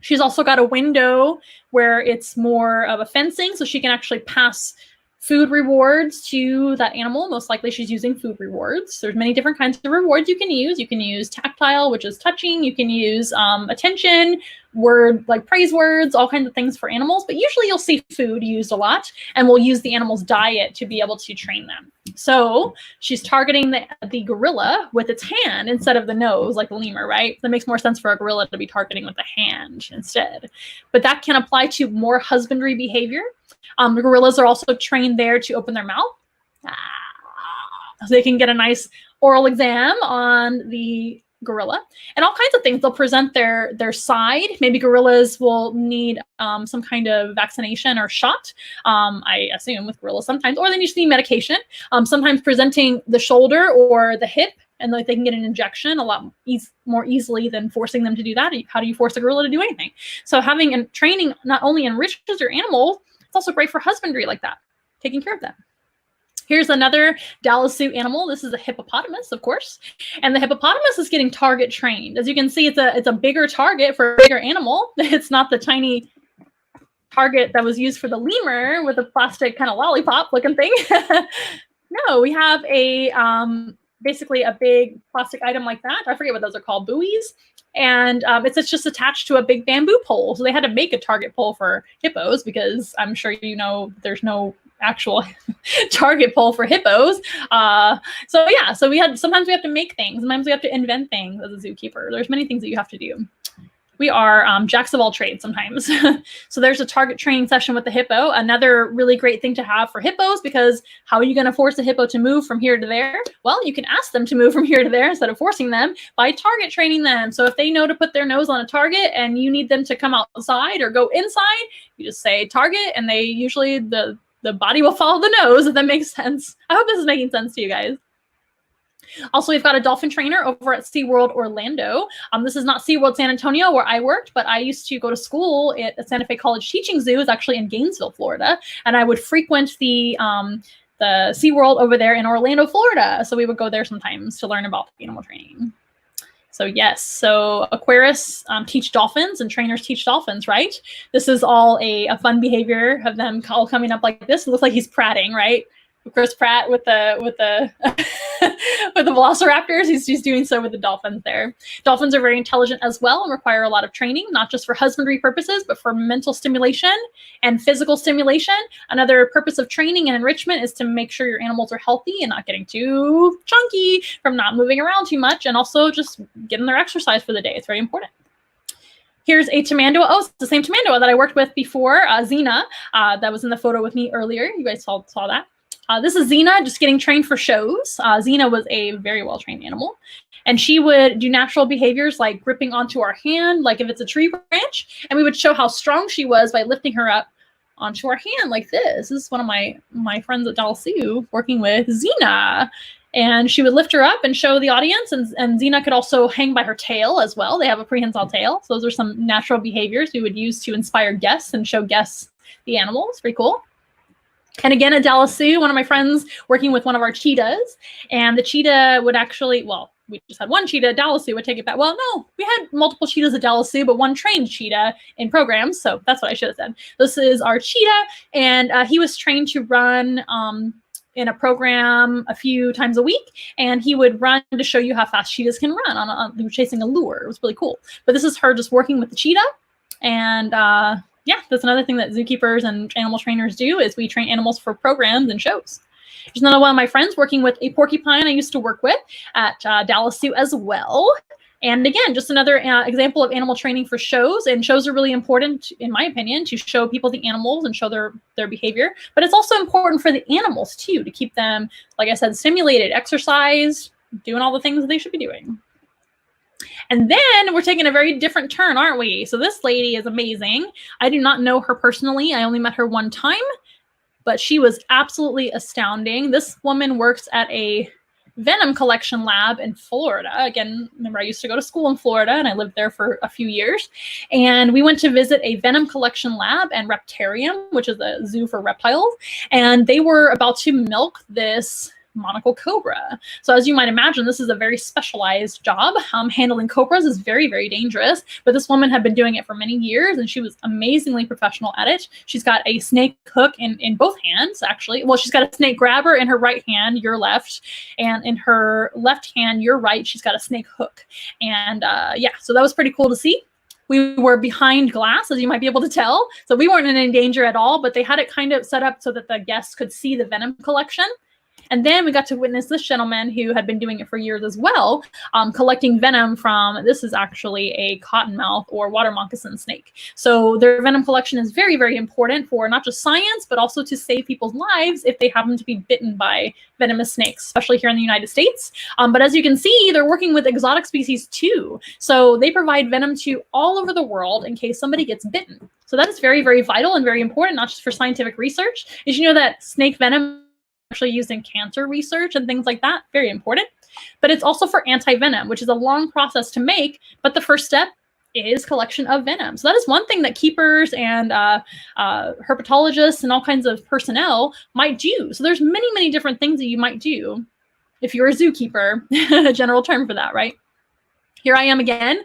She's also got a window where it's more of a fencing, so she can actually pass food rewards to that animal. Most likely she's using food rewards. There's many different kinds of rewards you can use. You can use tactile, which is touching. You can use attention, word like praise words, all kinds of things for animals. But usually you'll see food used a lot, and we'll use the animal's diet to be able to train them. So she's targeting the gorilla with its hand instead of the nose, like the lemur, right? That makes more sense for a gorilla to be targeting with the hand instead. But that can apply to more husbandry behavior. The gorillas are also trained there to open their mouth. So they can get a nice oral exam on the gorilla and all kinds of things. They'll present their side. Maybe gorillas will need some kind of vaccination or shot. I assume with gorillas sometimes, or they just need medication. Sometimes presenting the shoulder or the hip, and like they can get an injection a lot more easily than forcing them to do that. How do you force a gorilla to do anything? So having and training not only enriches your animal, it's also great for husbandry like that, taking care of them. Here's another Dallas Zoo animal. This is a hippopotamus, of course. And the hippopotamus is getting target trained. As you can see, it's a bigger target for a bigger animal. It's not the tiny target that was used for the lemur with a plastic kind of lollipop looking thing. No, we have a basically a big plastic item like that. I forget what those are called, buoys. And it's just attached to a big bamboo pole. So they had to make a target pole for hippos because I'm sure you know there's no actual target pole for hippos. So yeah, so sometimes we have to make things. Sometimes we have to invent things as a zookeeper. There's many things that you have to do. We are jacks of all trades sometimes. So there's a target training session with the hippo. Another really great thing to have for hippos, because how are you going to force a hippo to move from here to there? Well, you can ask them to move from here to there instead of forcing them by target training them. So if they know to put their nose on a target and you need them to come outside or go inside, you just say target, and they usually, the body will follow the nose, if that makes sense. I hope this is making sense to you guys. Also, we've got a dolphin trainer over at SeaWorld Orlando. This is not SeaWorld San Antonio where I worked, but I used to go to school at Santa Fe College Teaching Zoo. It's actually in Gainesville, Florida. And I would frequent the SeaWorld over there in Orlando, Florida. So we would go there sometimes to learn about animal training. So yes, so aquarists teach dolphins and trainers teach dolphins, right? This is all a fun behavior of them all coming up like this. It looks like he's prattling, right? Chris Pratt with the with the velociraptors. He's doing so with the dolphins there. Dolphins are very intelligent as well and require a lot of training, not just for husbandry purposes, but for mental stimulation and physical stimulation. Another purpose of training and enrichment is to make sure your animals are healthy and not getting too chunky from not moving around too much, and also just getting their exercise for the day. It's very important. Here's a tamandua. Oh, it's the same tamandua that I worked with before, Xena. That was in the photo with me earlier. You guys saw that. This is Xena, just getting trained for shows. Xena was a very well-trained animal, and she would do natural behaviors like gripping onto our hand, like if it's a tree branch, and we would show how strong she was by lifting her up onto our hand like this. This is one of my friends at Dallas Zoo working with Xena, and she would lift her up and show the audience, and Xena could also hang by her tail as well. They have a prehensile tail, so those are some natural behaviors we would use to inspire guests and show guests the animals. Pretty cool. And again, at Dallas Zoo, one of my friends working with one of our cheetahs, and the cheetah would actually, well, we just had one cheetah at Dallas Zoo, would take it back. Well, no, we had multiple cheetahs at Dallas Zoo, but one trained cheetah in programs. So that's what I should have said. This is our cheetah, and he was trained to run in a program a few times a week, and he would run to show you how fast cheetahs can run on chasing a lure. It was really cool. But this is her just working with the cheetah, and yeah, that's another thing that zookeepers and animal trainers do, is we train animals for programs and shows. There's another one of my friends working with a porcupine I used to work with at Dallas Zoo as well. And again, just another example of animal training for shows. And shows are really important, in my opinion, to show people the animals and show their behavior. But it's also important for the animals, too, to keep them, like I said, stimulated, exercised, doing all the things that they should be doing. And then we're taking a very different turn, aren't we? So this lady is amazing. I do not know her personally. I only met her one time, but she was absolutely astounding. This woman works at a venom collection lab in Florida. Again, remember I used to go to school in Florida and I lived there for a few years. And we went to visit a venom collection lab and reptarium, which is a zoo for reptiles. And they were about to milk this monocle cobra. So as you might imagine, this is a very specialized job. Handling cobras is very, very dangerous, but this woman had been doing it for many years and she was amazingly professional at it. She's got a snake hook in both hands, actually. Well, she's got a snake grabber in her right hand, your left, and in her left hand, your right, she's got a snake hook. And yeah, so that was pretty cool to see. We were behind glass, as you might be able to tell. So we weren't in any danger at all, but they had it kind of set up so that the guests could see the venom collection. And then we got to witness this gentleman who had been doing it for years as well, collecting venom from, this is actually a cottonmouth or water moccasin snake. So their venom collection is very, very important for not just science, but also to save people's lives if they happen to be bitten by venomous snakes, especially here in the United States. But as you can see, they're working with exotic species too. So they provide venom to all over the world in case somebody gets bitten. So that is very, very vital and very important, not just for scientific research. Did you know that snake venom actually used in cancer research and things like that? Very important. But it's also for anti-venom, which is a long process to make, but the first step is collection of venom. So that is one thing that keepers and herpetologists and all kinds of personnel might do. So there's many, many different things that you might do if you're a zookeeper, a general term for that, right? Here I am again.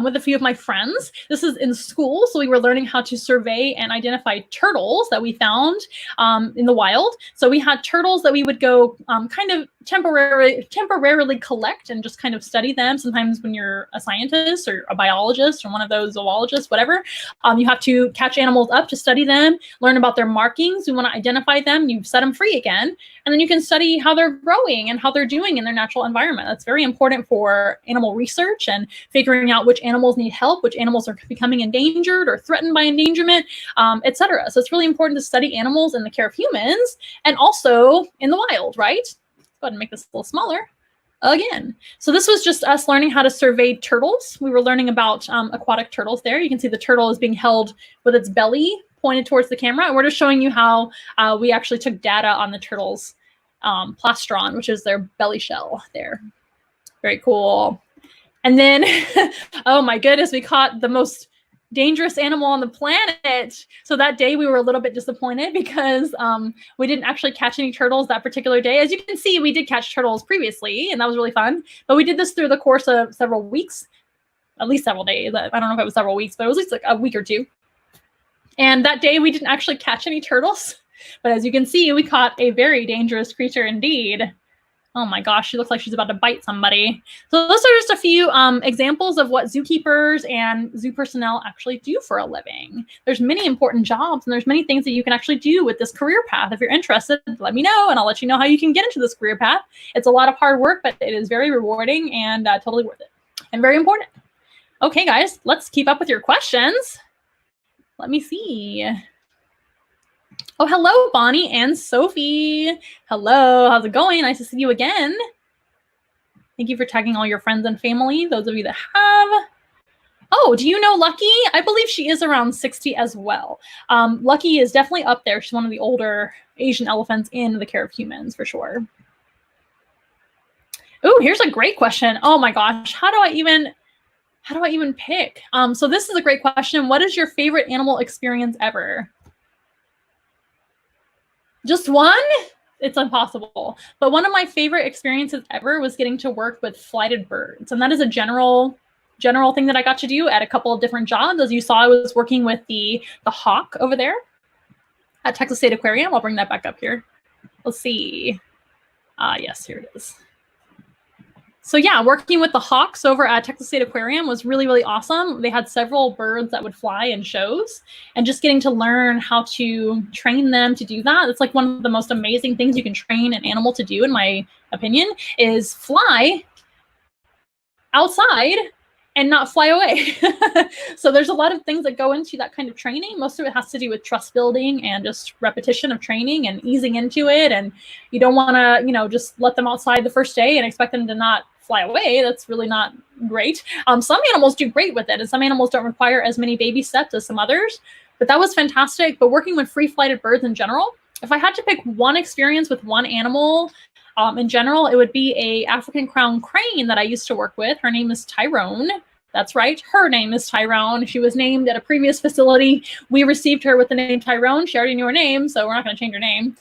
With a few of my friends. This is in school, so we were learning how to survey and identify turtles that we found in the wild. So we had turtles that we would go kind of temporarily collect and just kind of study them. Sometimes when you're a scientist or a biologist or one of those zoologists, whatever, you have to catch animals up to study them, learn about their markings. You want to identify them, you set them free again, and then you can study how they're growing and how they're doing in their natural environment. That's very important for animal research and figuring out which animals need help, which animals are becoming endangered or threatened by endangerment, etc. So it's really important to study animals in the care of humans and also in the wild, right? Go ahead and make this a little smaller again. So this was just us learning how to survey turtles. We were learning about aquatic turtles there. You can see the turtle is being held with its belly pointed towards the camera. And we're just showing you how we actually took data on the turtle's plastron, which is their belly shell there. Very cool. And then, oh my goodness, we caught the most dangerous animal on the planet. So that day we were a little bit disappointed because we didn't actually catch any turtles that particular day. As you can see, we did catch turtles previously, and that was really fun. But we did this through the course of several weeks, at least several days. I don't know if it was several weeks, but it was at least like a week or two. And that day we didn't actually catch any turtles. But as you can see, we caught a very dangerous creature indeed. Oh my gosh, she looks like she's about to bite somebody. So those are just a few examples of what zookeepers and zoo personnel actually do for a living. There's many important jobs and there's many things that you can actually do with this career path. If you're interested, let me know and I'll let you know how you can get into this career path. It's a lot of hard work, but it is very rewarding and totally worth it and very important. Okay, guys, let's keep up with your questions. Let me see. Oh, hello, Bonnie and Sophie. Hello, how's it going? Nice to see you again. Thank you for tagging all your friends and family, those of you that have. Oh, do you know Lucky? I believe she is around 60 as well. Lucky is definitely up there. She's one of the older Asian elephants in the care of humans, for sure. Oh, here's a great question. Oh my gosh, how do I even pick? So this is a great question. What is your favorite animal experience ever? Just one? It's impossible. But one of my favorite experiences ever was getting to work with flighted birds. And that is a general thing that I got to do at a couple of different jobs. As you saw, I was working with the hawk over there at Texas State Aquarium. I'll bring that back up here. Let's see. Yes, here it is. So yeah, working with the hawks over at Texas State Aquarium was really, really awesome. They had several birds that would fly in shows, and just getting to learn how to train them to do that. It's like one of the most amazing things you can train an animal to do, in my opinion, is fly outside and not fly away. So there's a lot of things that go into that kind of training. Most of it has to do with trust building and just repetition of training and easing into it. And you don't want to, just let them outside the first day and expect them to not fly away. That's really not great. Some animals do great with it, and some animals don't require as many baby steps as some others. But that was fantastic. But working with free flighted birds in general, if I had to pick one experience with one animal, In general, it would be a African crown crane that I used to work with. Her name is Tyrone. That's right. Her name is Tyrone. She was named at a previous facility. We received her with the name Tyrone. She already knew her name, so we're not going to change her name.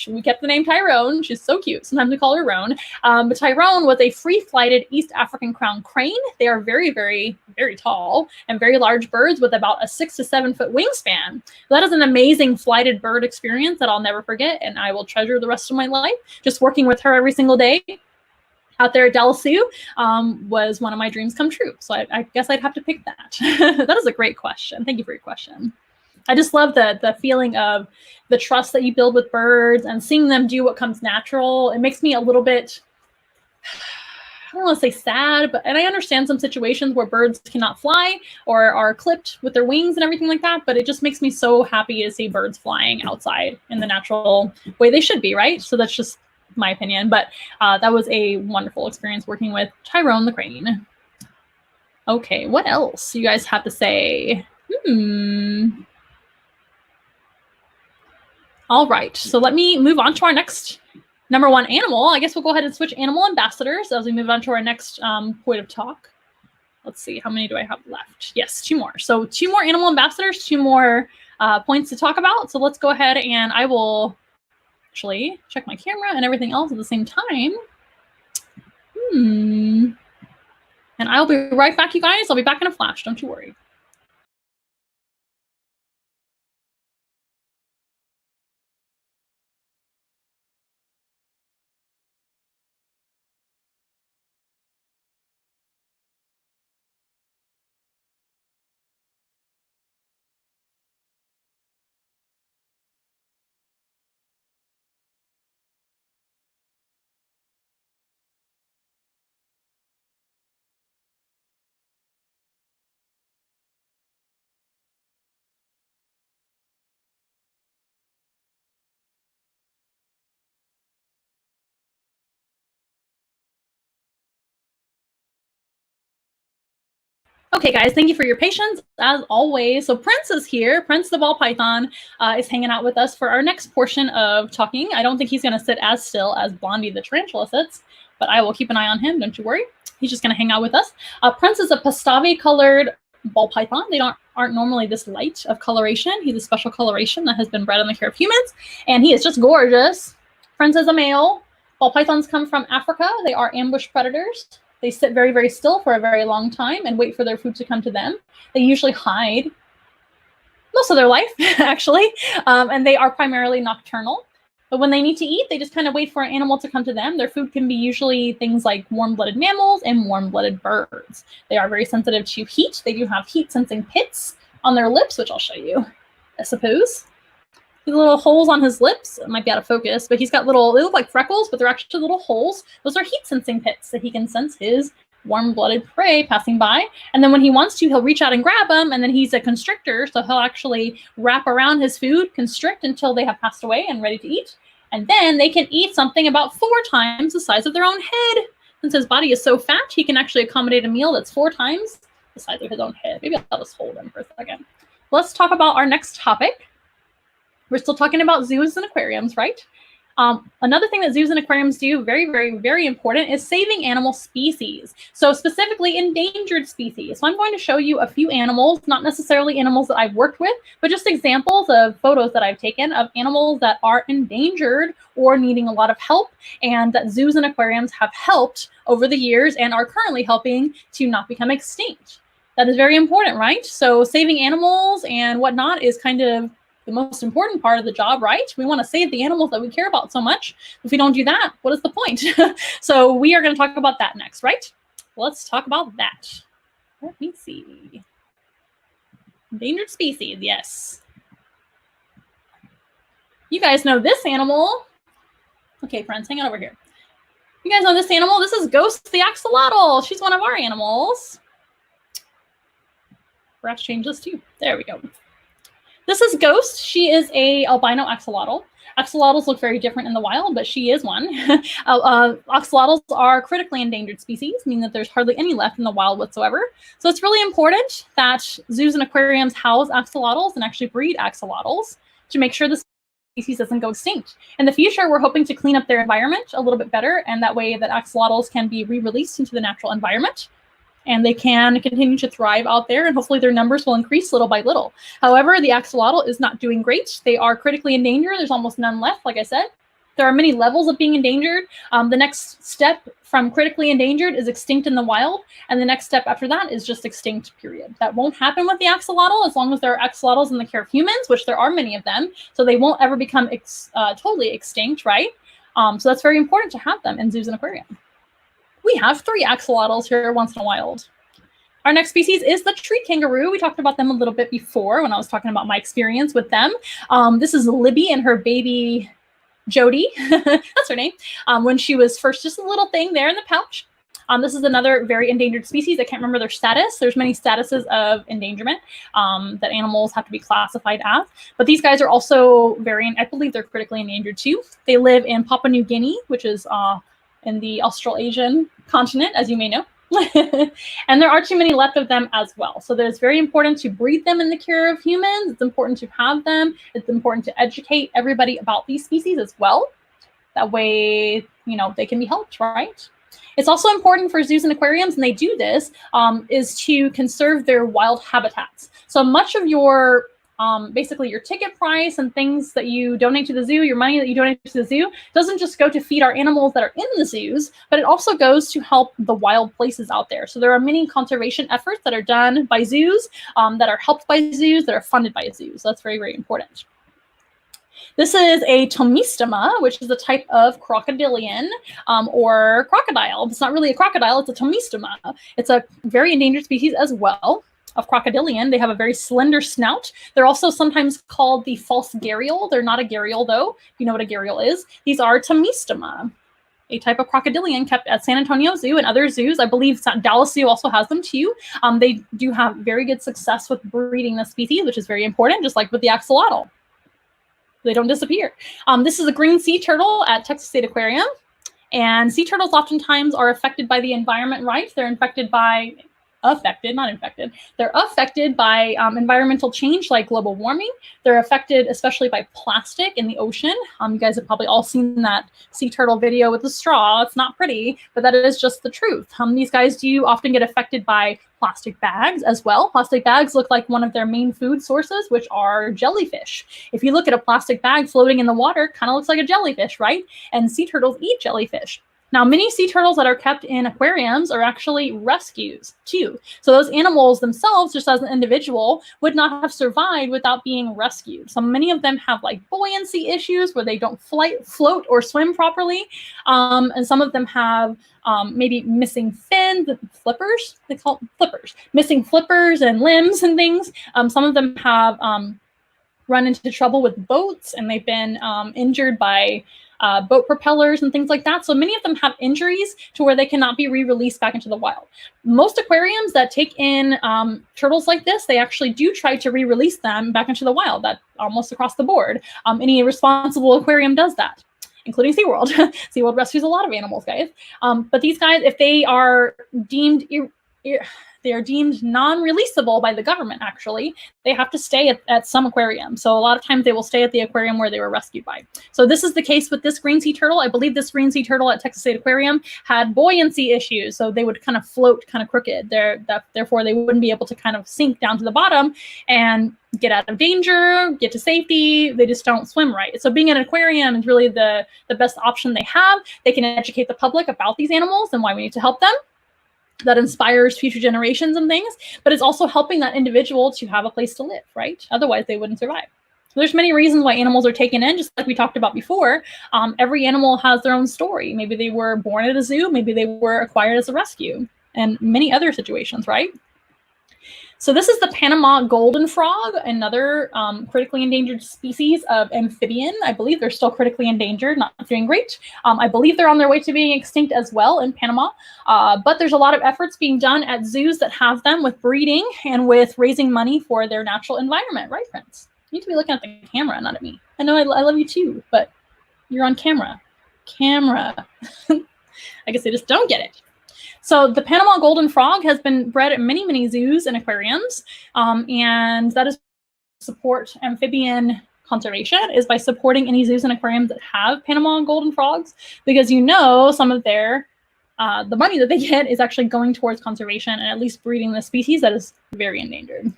We kept the name Tyrone. She's so cute. Sometimes we call her Roan. But Tyrone was a free-flighted East African crown crane. They are very, very, very tall and very large birds with about a 6 to 7 foot wingspan. That is an amazing flighted bird experience that I'll never forget, and I will treasure the rest of my life. Just working with her every single day out there at Delasu was one of my dreams come true. So I guess I'd have to pick that. That is a great question. Thank you for your question. I just love the feeling of the trust that you build with birds and seeing them do what comes natural. It makes me a little bit, I don't want to say sad, and I understand some situations where birds cannot fly or are clipped with their wings and everything like that, but it just makes me so happy to see birds flying outside in the natural way they should be, right? So that's just my opinion, but that was a wonderful experience working with Tyrone the crane. Okay, what else you guys have to say? All right, so let me move on to our next number one animal. I guess we'll go ahead and switch animal ambassadors as we move on to our next point of talk. Let's see, how many do I have left? Yes, 2 more. So 2 more animal ambassadors, 2 more points to talk about. So let's go ahead and I will actually check my camera and everything else at the same time. And I'll be right back, you guys. I'll be back in a flash. Don't you worry. Okay, guys, thank you for your patience, as always. So Prince is here. Prince the ball python is hanging out with us for our next portion of talking. I don't think he's going to sit as still as Blondie the tarantula sits, but I will keep an eye on him. Don't you worry. He's just going to hang out with us. Prince is a pastave-colored ball python. They aren't normally this light of coloration. He's a special coloration that has been bred in the care of humans, and he is just gorgeous. Prince is a male. Ball pythons come from Africa. They are ambush predators. They sit very, very still for a very long time and wait for their food to come to them. They usually hide most of their life, actually, and they are primarily nocturnal. But when they need to eat, they just kind of wait for an animal to come to them. Their food can be usually things like warm-blooded mammals and warm-blooded birds. They are very sensitive to heat. They do have heat-sensing pits on their lips, which I'll show you, I suppose. The little holes on his lips. It might be out of focus, but he's got they look like freckles, but they're actually little holes. Those are heat-sensing pits that he can sense his warm-blooded prey passing by. And then when he wants to, he'll reach out and grab them, and then he's a constrictor, so he'll actually wrap around his food, constrict until they have passed away and ready to eat. And then they can eat something about 4 times the size of their own head. Since his body is so fat, he can actually accommodate a meal that's 4 times the size of his own head. Maybe I'll just hold him for a second. Let's talk about our next topic. We're still talking about zoos and aquariums, right? Another thing that zoos and aquariums do, very, very, very important, is saving animal species. So specifically endangered species. So I'm going to show you a few animals, not necessarily animals that I've worked with, but just examples of photos that I've taken of animals that are endangered or needing a lot of help, and that zoos and aquariums have helped over the years and are currently helping to not become extinct. That is very important, right? So saving animals and whatnot is kind of the most important part of the job, right? We want to save the animals that we care about so much. If we don't do that, what is the point? So we are going to talk about that next, right? Let's talk about that. Let me see. Endangered species, yes. You guys know this animal. Okay, friends, hang on over here. You guys know this animal? This is Ghost the axolotl. She's one of our animals. Perhaps change this too. There we go. This is Ghost. She is a albino axolotl. Axolotls look very different in the wild, but she is one. Axolotls are critically endangered species, meaning that there's hardly any left in the wild whatsoever. So it's really important that zoos and aquariums house axolotls and actually breed axolotls to make sure this species doesn't go extinct. In the future, we're hoping to clean up their environment a little bit better, and that way that axolotls can be re-released into the natural environment, and they can continue to thrive out there, and hopefully their numbers will increase little by little. However, the axolotl is not doing great. They are critically endangered. There's almost none left, like I said. There are many levels of being endangered. The next step from critically endangered is extinct in the wild, and the next step after that is just extinct, period. That won't happen with the axolotl as long as there are axolotls in the care of humans, which there are many of them, so they won't ever become totally extinct, right? So that's very important to have them in zoos and aquariums. We have 3 axolotls here once in a while. Our next species is the tree kangaroo. We talked about them a little bit before when I was talking about my experience with them. This is Libby and her baby Jody, that's her name, when she was first just a little thing there in the pouch. This is another very endangered species. I can't remember their status. There's many statuses of endangerment that animals have to be classified as. But these guys are also I believe they're critically endangered too. They live in Papua New Guinea, which is in the Australasian continent, as you may know. And there are too many left of them as well. So it's very important to breed them in the care of humans. It's important to have them. It's important to educate everybody about these species as well. That way, they can be helped, right? It's also important for zoos and aquariums, and they do this, is to conserve their wild habitats. So much of your basically your ticket price and things that you donate to the zoo, your money that you donate to the zoo, doesn't just go to feed our animals that are in the zoos, but it also goes to help the wild places out there. So there are many conservation efforts that are done by zoos, that are helped by zoos, that are funded by zoos. So that's very, very important. This is a tomistoma, which is a type of crocodilian or crocodile. It's not really a crocodile, it's a tomistoma. It's a very endangered species as well of crocodilian. They have a very slender snout. They're also sometimes called the false gharial. They're not a gharial though, if you know what a gharial is. These are tomistoma, a type of crocodilian kept at San Antonio Zoo and other zoos. I believe Dallas Zoo also has them too. They do have very good success with breeding the species, which is very important, just like with the axolotl. They don't disappear. This is a green sea turtle at Texas State Aquarium. And sea turtles oftentimes are affected by the environment, right? They're affected by environmental change like global warming. They're affected especially by plastic in the ocean. You guys have probably all seen that sea turtle video with the straw. It's not pretty, but that is just the truth. These guys do often get affected by plastic bags as well. Plastic bags look like one of their main food sources, which are jellyfish. If you look at a plastic bag floating in the water, kind of looks like a jellyfish, right? And sea turtles eat jellyfish. Now, many sea turtles that are kept in aquariums are actually rescues too. So those animals themselves, just as an individual, would not have survived without being rescued. So many of them have like buoyancy issues where they don't float or swim properly. And some of them have maybe missing fins, flippers, they call them flippers, missing flippers and limbs and things. Some of them have run into trouble with boats, and they've been injured by boat propellers and things like that. So many of them have injuries to where they cannot be re-released back into the wild. Most aquariums that take in turtles like this, they actually do try to re-release them back into the wild. That almost across the board. Any responsible aquarium does that, including SeaWorld. SeaWorld rescues a lot of animals, guys. But these guys, if they are deemed they are deemed non-releasable by the government, actually. They have to stay at some aquarium. So a lot of times they will stay at the aquarium where they were rescued by. So this is the case with this green sea turtle. I believe this green sea turtle at Texas State Aquarium had buoyancy issues. So they would kind of float kind of crooked. Therefore, they wouldn't be able to kind of sink down to the bottom and get out of danger, get to safety. They just don't swim right. So being in an aquarium is really the best option they have. They can educate the public about these animals and why we need to help them. That inspires future generations and things, but it's also helping that individual to have a place to live, right? Otherwise, they wouldn't survive. So there's many reasons why animals are taken in, just like we talked about before. Every animal has their own story. Maybe they were born at a zoo, maybe they were acquired as a rescue, and many other situations, right? So this is the Panama golden frog, another critically endangered species of amphibian. I believe they're still critically endangered, not doing great. I believe they're on their way to being extinct as well in Panama. But there's a lot of efforts being done at zoos that have them with breeding and with raising money for their natural environment, right, friends? You need to be looking at the camera, not at me. I know I love you too, but you're on camera. I guess they just don't get it. So the Panama golden frog has been bred at many, many zoos and aquariums, and that is to support amphibian conservation is by supporting any zoos and aquariums that have Panama and golden frogs, because you know some of their the money that they get is actually going towards conservation and at least breeding the species that is very endangered.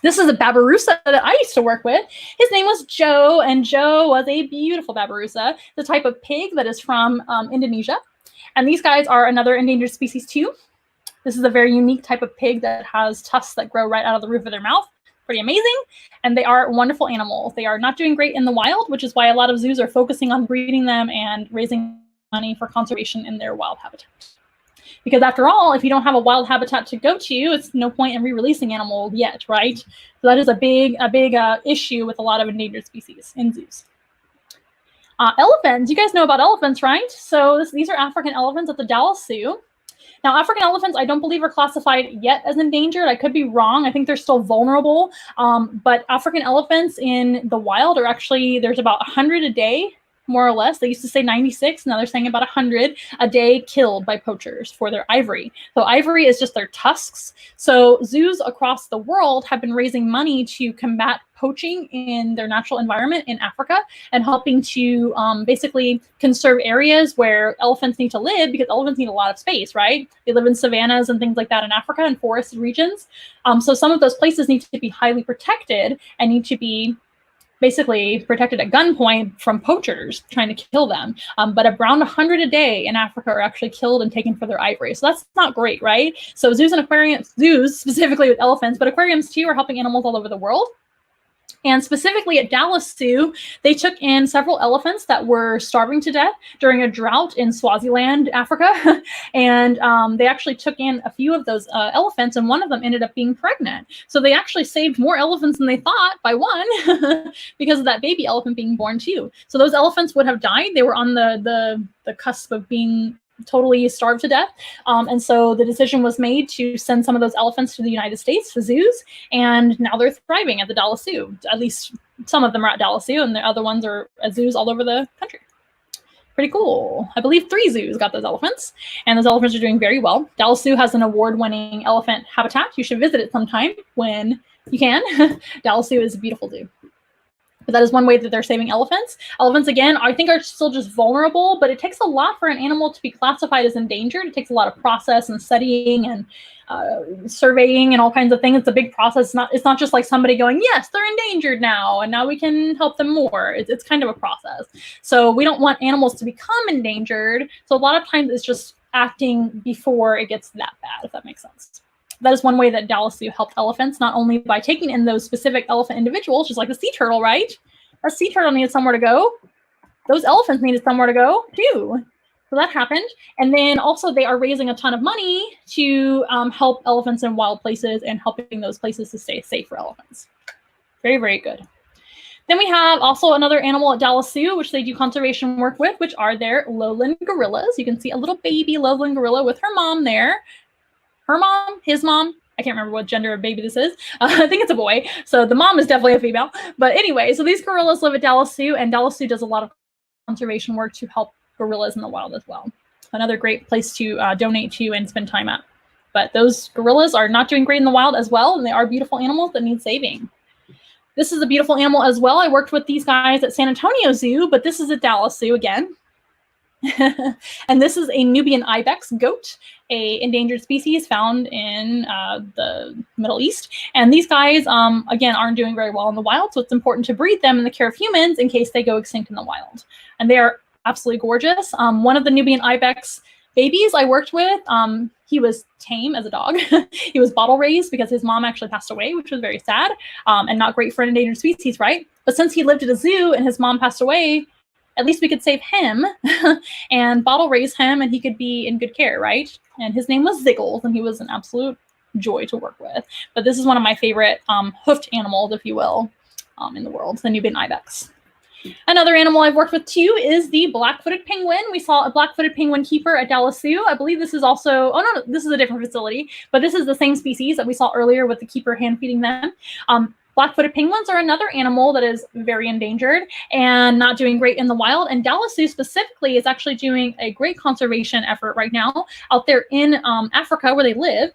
This is a babirusa that I used to work with. His name was Joe, and Joe was a beautiful babirusa, the type of pig that is from Indonesia. And these guys are another endangered species too. This is a very unique type of pig that has tusks that grow right out of the roof of their mouth. Pretty amazing. And they are wonderful animals. They are not doing great in the wild, which is why a lot of zoos are focusing on breeding them and raising money for conservation in their wild habitat. Because after all, if you don't have a wild habitat to go to, it's no point in re-releasing animals yet, right? So that is a big issue with a lot of endangered species in zoos. Elephants, you guys know about elephants, right? So these are African elephants at the Dallas Zoo. Now, African elephants, I don't believe are classified yet as endangered. I could be wrong. I think they're still vulnerable. But African elephants in the wild are actually, there's about 100 a day, more or less. They used to say 96. Now they're saying about 100 a day killed by poachers for their ivory. So ivory is just their tusks. So zoos across the world have been raising money to combat poaching in their natural environment in Africa and helping to basically conserve areas where elephants need to live, because elephants need a lot of space, right? They live in savannas and things like that in Africa and forested regions. So some of those places need to be highly protected and need to be basically protected at gunpoint from poachers trying to kill them. But around 100 a day in Africa are actually killed and taken for their ivory. So that's not great, right? So zoos and aquariums, zoos specifically with elephants, but aquariums too are helping animals all over the world. And specifically at Dallas Zoo, they took in several elephants that were starving to death during a drought in Swaziland, Africa. And they actually took in a few of those elephants, and one of them ended up being pregnant. So they actually saved more elephants than they thought by one because of that baby elephant being born too. So those elephants would have died. They were on the cusp of being totally starved to death. And so the decision was made to send some of those elephants to the United States, to zoos, and now they're thriving at the Dallas Zoo. At least some of them are at Dallas Zoo, and the other ones are at zoos all over the country. Pretty cool. I believe 3 zoos got those elephants, and those elephants are doing very well. Dallas Zoo has an award-winning elephant habitat. You should visit it sometime when you can. Dallas Zoo is a beautiful zoo. But that is one way that they're saving elephants. Elephants, again, I think are still just vulnerable, but it takes a lot for an animal to be classified as endangered. It takes a lot of process and studying and surveying and all kinds of things. It's a big process. It's not just like somebody going, yes, they're endangered now, and now we can help them more. It's kind of a process. So we don't want animals to become endangered. So a lot of times it's just acting before it gets that bad, if that makes sense. That is one way that Dallas Zoo helped elephants, not only by taking in those specific elephant individuals, just like the sea turtle, right? A sea turtle needed somewhere to go. Those elephants needed somewhere to go too. So that happened. And then also they are raising a ton of money to help elephants in wild places and helping those places to stay safe for elephants. Very, very good. Then we have also another animal at Dallas Zoo, which they do conservation work with, which are their lowland gorillas. You can see a little baby lowland gorilla with her mom there. Her mom, his mom, I can't remember what gender of baby this is. I think it's a boy. So the mom is definitely a female. But anyway, so these gorillas live at Dallas Zoo, and Dallas Zoo does a lot of conservation work to help gorillas in the wild as well. Another great place to donate to and spend time at. But those gorillas are not doing great in the wild as well, and they are beautiful animals that need saving. This is a beautiful animal as well. I worked with these guys at San Antonio Zoo, but this is at Dallas Zoo again. And this is a Nubian ibex goat, a endangered species found in the Middle East. And these guys, again, aren't doing very well in the wild, so it's important to breed them in the care of humans in case they go extinct in the wild. And they are absolutely gorgeous. One of the Nubian ibex babies I worked with, he was tame as a dog. He was bottle raised because his mom actually passed away, which was very sad and not great for an endangered species, right? But since he lived at a zoo and his mom passed away, at least we could save him and bottle raise him, and he could be in good care, right? And his name was Ziggles, and he was an absolute joy to work with. But this is one of my favorite hoofed animals, if you will, in the world, the Nubian ibex. Another animal I've worked with too is the black-footed penguin. We saw a black-footed penguin keeper at Dallas Zoo. I believe this is also, oh no, this is a different facility, but this is the same species that we saw earlier with the keeper hand feeding them. Black-footed penguins are another animal that is very endangered and not doing great in the wild. And Dallas Zoo specifically is actually doing a great conservation effort right now out there in Africa where they live.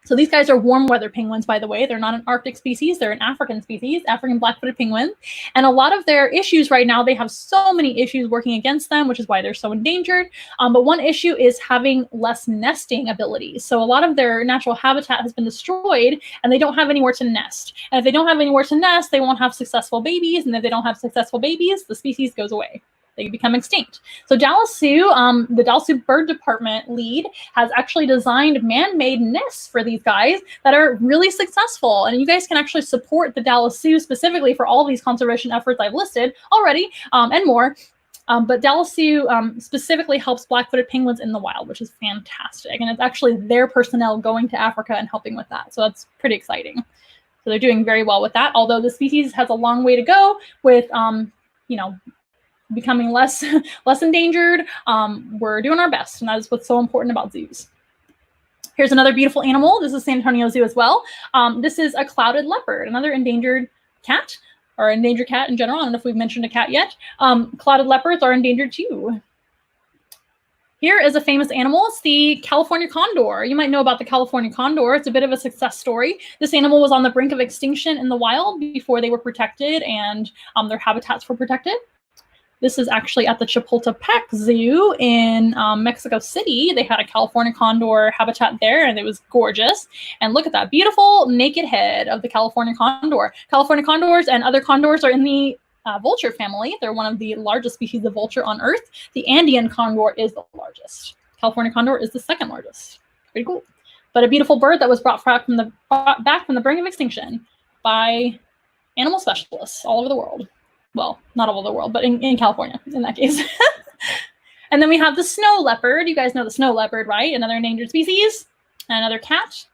So these guys are warm weather penguins, by the way. They're not an Arctic species. They're an African species, African black-footed penguin. And a lot of their issues right now, they have so many issues working against them, which is why they're so endangered. But one issue is having less nesting abilities. So a lot of their natural habitat has been destroyed and they don't have anywhere to nest. And if they don't have anywhere to nest, they won't have successful babies. And if they don't have successful babies, the species goes away. They become extinct. So Dallas Zoo, the Dallas Zoo Bird Department lead, has actually designed man-made nests for these guys that are really successful. And you guys can actually support the Dallas Zoo specifically for all these conservation efforts I've listed already, and more. But Dallas Zoo specifically helps black-footed penguins in the wild, which is fantastic. And it's actually their personnel going to Africa and helping with that. So that's pretty exciting. So they're doing very well with that, although the species has a long way to go with, you know, becoming less endangered. We're doing our best, and that is what's so important about zoos. Here's another beautiful animal. This is San Antonio Zoo as well. This is a clouded leopard, another endangered cat, or endangered cat in general. I don't know if we've mentioned a cat yet. Clouded leopards are endangered too. Here is a famous animal. It's the California condor. You might know about the California condor. It's a bit of a success story. This animal was on the brink of extinction in the wild before they were protected and their habitats were protected. This is actually at the Chapultepec Zoo in Mexico City. They had a California condor habitat there, and it was gorgeous. And look at that beautiful naked head of the California condor. California condors and other condors are in the vulture family. They're one of the largest species of vulture on Earth. The Andean condor is the largest. California condor is the second largest. Pretty cool. But a beautiful bird that was brought back from the brink of extinction by animal specialists all over the world. Well, not all over the world, but in California, in that case. And then we have the snow leopard. You guys know the snow leopard, right? Another endangered species, another cat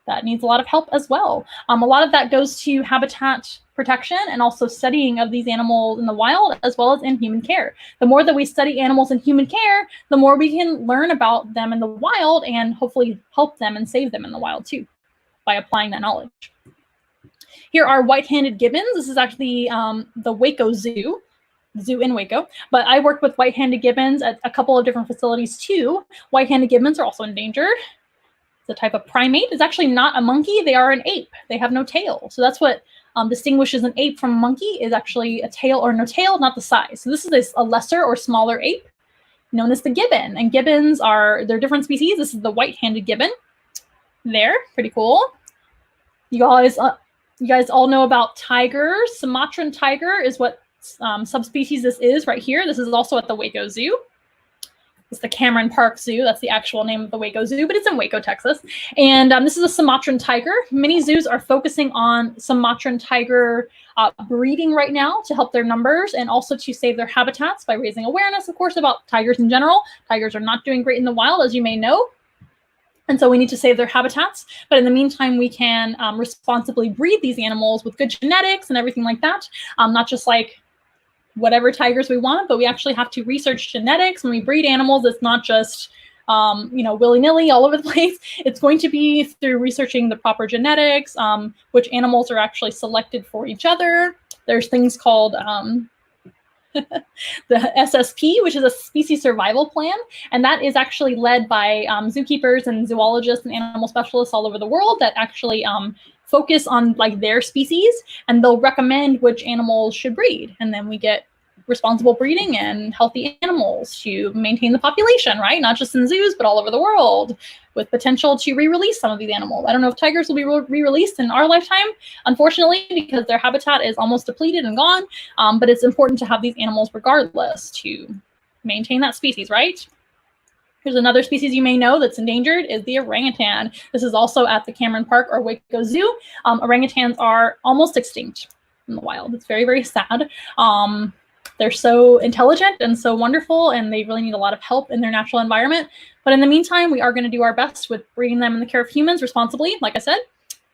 that needs a lot of help as well. A lot of that goes to habitat protection and also studying of these animals in the wild as well as in human care. The more that we study animals in human care, the more we can learn about them in the wild and hopefully help them and save them in the wild too by applying that knowledge. Here are white-handed gibbons. This is actually the Waco Zoo in Waco. But I work with white-handed gibbons at a couple of different facilities too. White-handed gibbons are also endangered. It's a type of primate. It's actually not a monkey. They are an ape. They have no tail. So that's what distinguishes an ape from a monkey, is actually a tail or no tail, not the size. So this is a lesser or smaller ape known as the gibbon. And gibbons they're different species. This is the white-handed gibbon. There, pretty cool. You guys all know about tigers. Sumatran tiger is what subspecies this is right here. This is also at the Waco Zoo. It's the Cameron Park Zoo. That's the actual name of the Waco Zoo, but it's in Waco, Texas. And this is a Sumatran tiger. Many zoos are focusing on Sumatran tiger breeding right now to help their numbers and also to save their habitats by raising awareness, of course, about tigers in general. Tigers are not doing great in the wild, as you may know. And so we need to save their habitats. But in the meantime, we can responsibly breed these animals with good genetics and everything like that. Not just like whatever tigers we want, but we actually have to research genetics. When we breed animals, it's not just, willy-nilly all over the place. It's going to be through researching the proper genetics, which animals are actually selected for each other. There's things called the SSP, which is a species survival plan. And that is actually led by zookeepers and zoologists and animal specialists all over the world that actually focus on like their species, and they'll recommend which animals should breed. And then we get responsible breeding and healthy animals to maintain the population, right? Not just in zoos, but all over the world, with potential to re-release some of these animals. I don't know if tigers will be re-released in our lifetime, unfortunately, because their habitat is almost depleted and gone. But it's important to have these animals regardless to maintain that species, right? Here's another species you may know that's endangered, is the orangutan. This is also at the Cameron Park or Waco Zoo. Orangutans are almost extinct in the wild. It's very, very sad. They're so intelligent and so wonderful, and they really need a lot of help in their natural environment. But in the meantime, we are going to do our best with breeding them in the care of humans responsibly, like I said,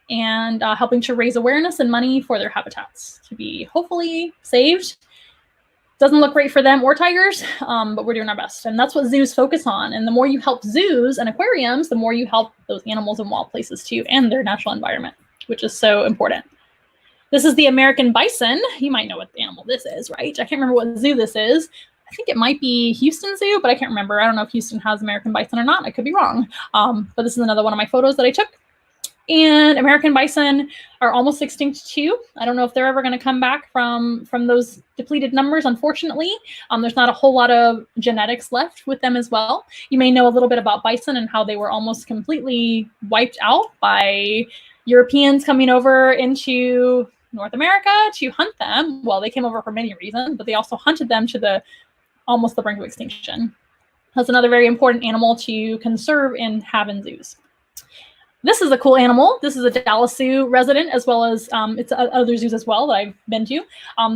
and helping to raise awareness and money for their habitats to be hopefully saved. Doesn't look great for them or tigers, but we're doing our best. And that's what zoos focus on. And the more you help zoos and aquariums, the more you help those animals in wild places too, and their natural environment, which is so important. This is the American bison. You might know what animal this is, right? I can't remember what zoo this is. I think it might be Houston Zoo, but I can't remember. I don't know if Houston has American bison or not. I could be wrong. But this is another one of my photos that I took. And American bison are almost extinct too. I don't know if they're ever going to come back from those depleted numbers, unfortunately. There's not a whole lot of genetics left with them as well. You may know a little bit about bison and how they were almost completely wiped out by Europeans coming over into North America to hunt them. Well, they came over for many reasons, but they also hunted them to almost the brink of extinction. That's another very important animal to conserve and have in zoos. This is a cool animal. This is a Dallas Zoo resident, as well as it's other zoos as well that I've been to.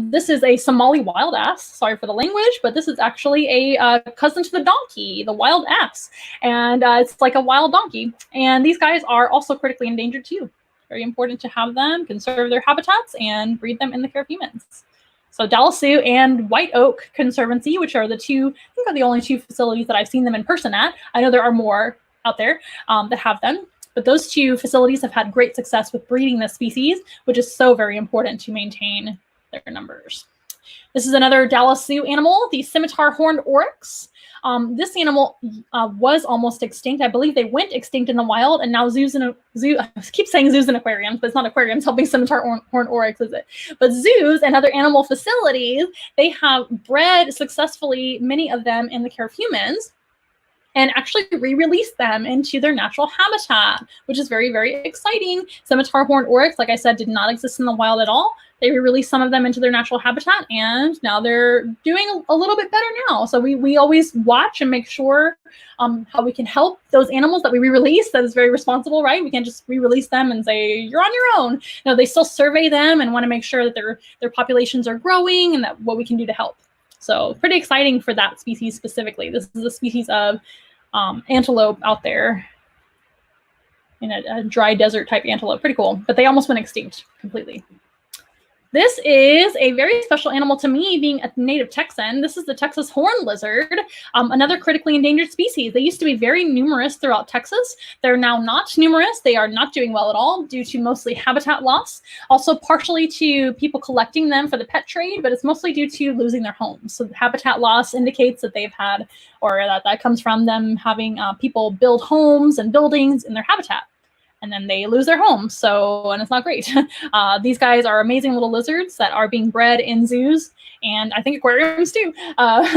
This is a Somali wild ass. Sorry for the language, but this is actually a cousin to the donkey, the wild ass. And it's like a wild donkey. And these guys are also critically endangered too. Very important to have them, conserve their habitats, and breed them in the care of humans. So Dallas Zoo and White Oak Conservancy, which are I think are the only two facilities that I've seen them in person at. I know there are more out there that have them. But those two facilities have had great success with breeding this species, which is so very important to maintain their numbers. This is another Dallas Zoo animal, the scimitar horned oryx. This animal was almost extinct. I believe they went extinct in the wild, and now I keep saying zoos and aquariums, but it's not aquariums helping scimitar horned oryx, is it? But zoos and other animal facilities, they have bred successfully many of them in the care of humans, and actually re-release them into their natural habitat, which is very, very exciting. Scimitar horned oryx, like I said, did not exist in the wild at all. They re-released some of them into their natural habitat, and now they're doing a little bit better now. So we always watch and make sure how we can help those animals that we re-release. That is very responsible, right? We can't just re-release them and say, you're on your own. No, they still survey them and want to make sure that their populations are growing and that what we can do to help. So pretty exciting for that species specifically. This is a species of antelope out there in a dry desert type antelope. Pretty cool, but they almost went extinct completely. This is a very special animal to me, being a native Texan. This is the Texas horned lizard, another critically endangered species. They used to be very numerous throughout Texas. They're now not numerous. They are not doing well at all due to mostly habitat loss, also partially to people collecting them for the pet trade, but it's mostly due to losing their homes. So the habitat loss indicates that they've had, or that comes from them having people build homes and buildings in their habitat, and then they lose their home. And it's not great. These guys are amazing little lizards that are being bred in zoos, and I think aquariums too,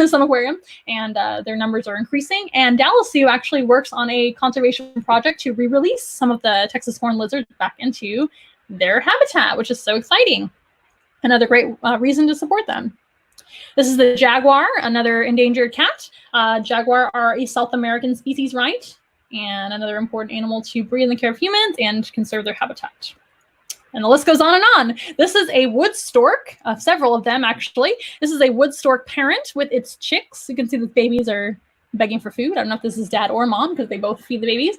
some aquarium, and their numbers are increasing. And Dallas Zoo actually works on a conservation project to re-release some of the Texas horned lizards back into their habitat, which is so exciting. Another great reason to support them. This is the jaguar, another endangered cat. Jaguar are a South American species, right? And another important animal to breed in the care of humans and conserve their habitat. And the list goes on and on. This is a wood stork, several of them actually. This is a wood stork parent with its chicks. You can see the babies are begging for food. I don't know if this is dad or mom because they both feed the babies.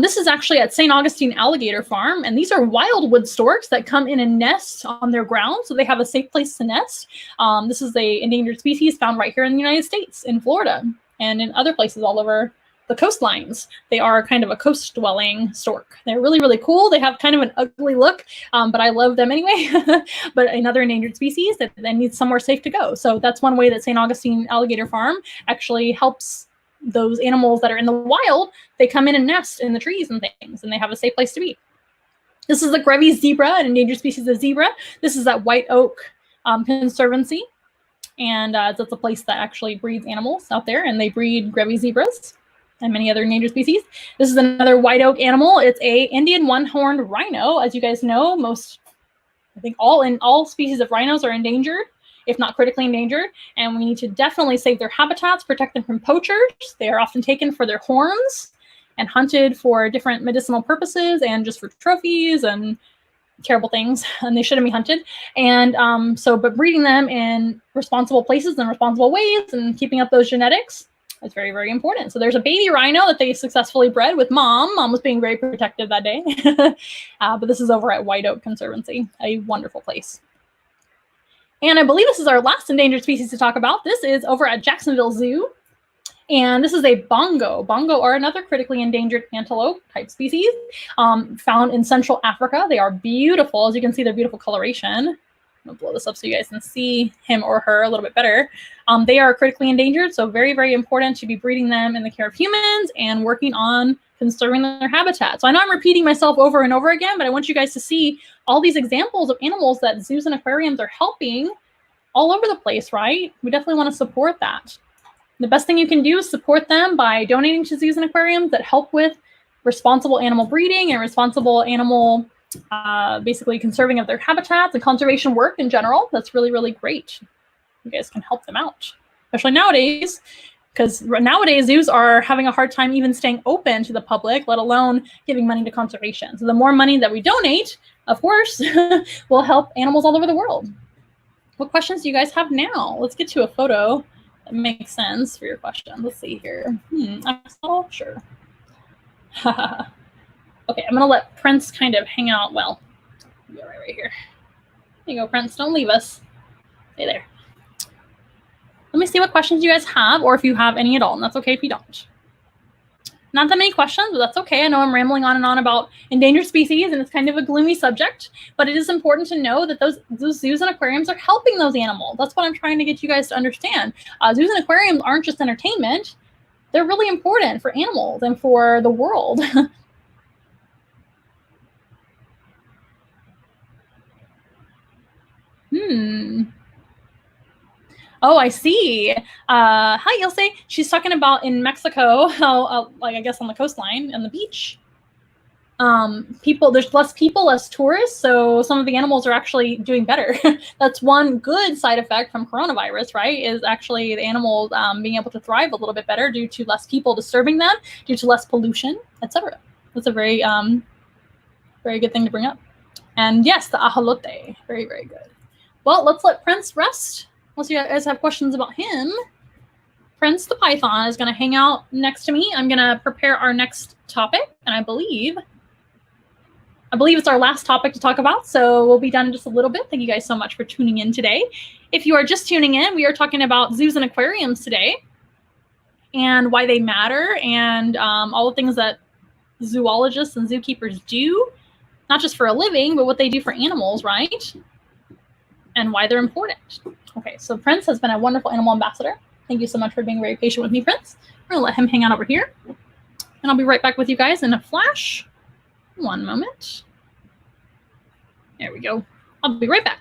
This is actually at St. Augustine Alligator Farm, and these are wild wood storks that come in and nest on their ground, so they have a safe place to nest. This is a endangered species found right here in the United States, in Florida, and in other places all over the coastlines. They are kind of a coast-dwelling stork. They're really, really cool. They have kind of an ugly look, but I love them anyway. But another endangered species that needs somewhere safe to go. So that's one way that St. Augustine Alligator Farm actually helps those animals that are in the wild. They come in and nest in the trees and things, and they have a safe place to be. This is the Grevy zebra, an endangered species of zebra. This is at White Oak Conservancy, and that's a place that actually breeds animals out there, and they breed Grevy zebras and many other endangered species. This is another white oak animal. It's a Indian one-horned rhino. As you guys know, I think all species of rhinos are endangered, if not critically endangered, and we need to definitely save their habitats, protect them from poachers. They are often taken for their horns and hunted for different medicinal purposes and just for trophies and terrible things, and they shouldn't be hunted. And but breeding them in responsible places and responsible ways and keeping up those genetics, that's very, very important. So there's a baby rhino that they successfully bred with mom. Mom was being very protective that day. But this is over at White Oak Conservancy, a wonderful place. And I believe this is our last endangered species to talk about. This is over at Jacksonville Zoo. And this is a bongo. Bongo are another critically endangered antelope type species found in Central Africa. They are beautiful. As you can see, their beautiful coloration. I'm gonna blow this up so you guys can see him or her a little bit better. They are critically endangered, so very, very important to be breeding them in the care of humans and working on conserving their habitat. So I know I'm repeating myself over and over again, but I want you guys to see all these examples of animals that zoos and aquariums are helping all over the place, right? We definitely want to support that. The best thing you can do is support them by donating to zoos and aquariums that help with responsible animal breeding and responsible animal, basically conserving of their habitats and conservation work in general. That's really, really great. You guys can help them out, especially nowadays, because nowadays zoos are having a hard time even staying open to the public, let alone giving money to conservation. So the more money that we donate, of course, will help animals all over the world. What questions do you guys have now? Let's get to a photo that makes sense for your question. Let's see here. Axolotl? Sure. Okay, I'm gonna let Prince kind of hang out. Well, go right here. There you go, Prince. Don't leave us. Stay there. Let me see what questions you guys have, or if you have any at all, and that's okay if you don't. Not that many questions, but that's okay. I know I'm rambling on and on about endangered species, and it's kind of a gloomy subject, but it is important to know that those zoos and aquariums are helping those animals. That's what I'm trying to get you guys to understand. Zoos and aquariums aren't just entertainment. They're really important for animals and for the world. Oh, I see. Hi, Ilse. She's talking about in Mexico, how, like, I guess on the coastline and the beach, there's less people, less tourists, so some of the animals are actually doing better. That's one good side effect from coronavirus, right? Is actually the animals being able to thrive a little bit better due to less people disturbing them, due to less pollution, etc. That's a very, very good thing to bring up. And yes, the ajolote, very, very good. Well, let's let Prince rest. Unless you guys have questions about him. Prince the Python is going to hang out next to me. I'm going to prepare our next topic, and I believe it's our last topic to talk about, so we'll be done in just a little bit. Thank you guys so much for tuning in today. If you are just tuning in, we are talking about zoos and aquariums today and why they matter and all the things that zoologists and zookeepers do, not just for a living, but what they do for animals, right? And why they're important. Okay, so Prince has been a wonderful animal ambassador. Thank you so much for being very patient with me, Prince. I'm gonna let him hang out over here. And I'll be right back with you guys in a flash. One moment. There we go. I'll be right back.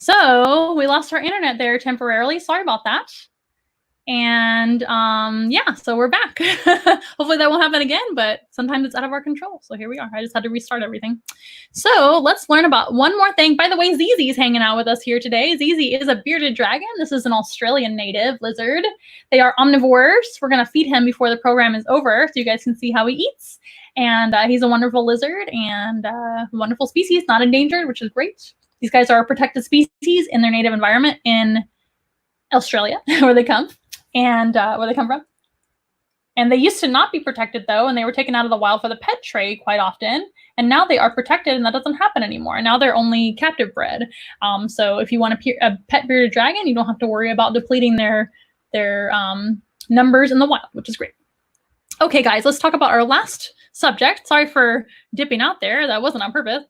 So we lost our internet there temporarily. Sorry about that. And yeah, so we're back. Hopefully that won't happen again, but sometimes it's out of our control. So here we are. I just had to restart everything. So let's learn about one more thing. By the way, Zizi's hanging out with us here today. Zizi is a bearded dragon. This is an Australian native lizard. They are omnivores. We're going to feed him before the program is over so you guys can see how he eats. And he's a wonderful lizard and wonderful species, not endangered, which is great. These guys are a protected species in their native environment in Australia, where they come. And where they come from. And they used to not be protected, though, and they were taken out of the wild for the pet trade quite often. And now they are protected, and that doesn't happen anymore. And now they're only captive bred. So if you want a pet bearded dragon, you don't have to worry about depleting their numbers in the wild, which is great. Okay, guys, let's talk about our last subject. Sorry for dipping out there. That wasn't on purpose.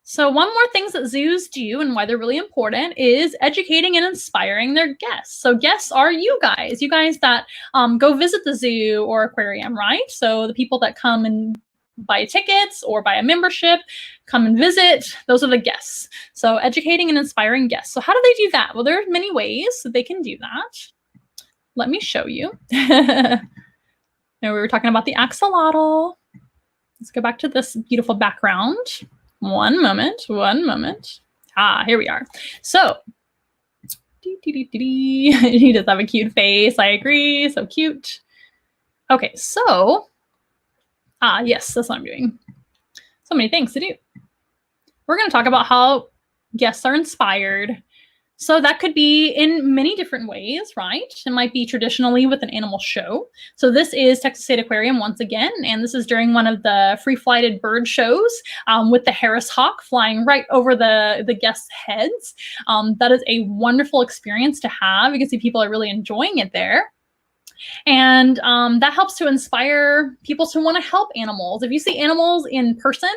So one more things that zoos do and why they're really important is educating and inspiring their guests. So guests are you guys that go visit the zoo or aquarium, right? So the people that come and buy tickets or buy a membership, come and visit, those are the guests. So educating and inspiring guests. So how do they do that? Well, there are many ways that they can do that. Let me show you. Now we were talking about the axolotl. Let's go back to this beautiful background. One moment. Ah, here we are. So, he does have a cute face. I agree. So cute. Okay, so, yes, that's what I'm doing. So many things to do. We're going to talk about how guests are inspired. So that could be in many different ways, right? It might be traditionally with an animal show. So this is Texas State Aquarium once again, and this is during one of the free-flighted bird shows with the Harris hawk flying right over the guests' heads. That is a wonderful experience to have. You can see people are really enjoying it there. And that helps to inspire people to want to help animals. If you see animals in person,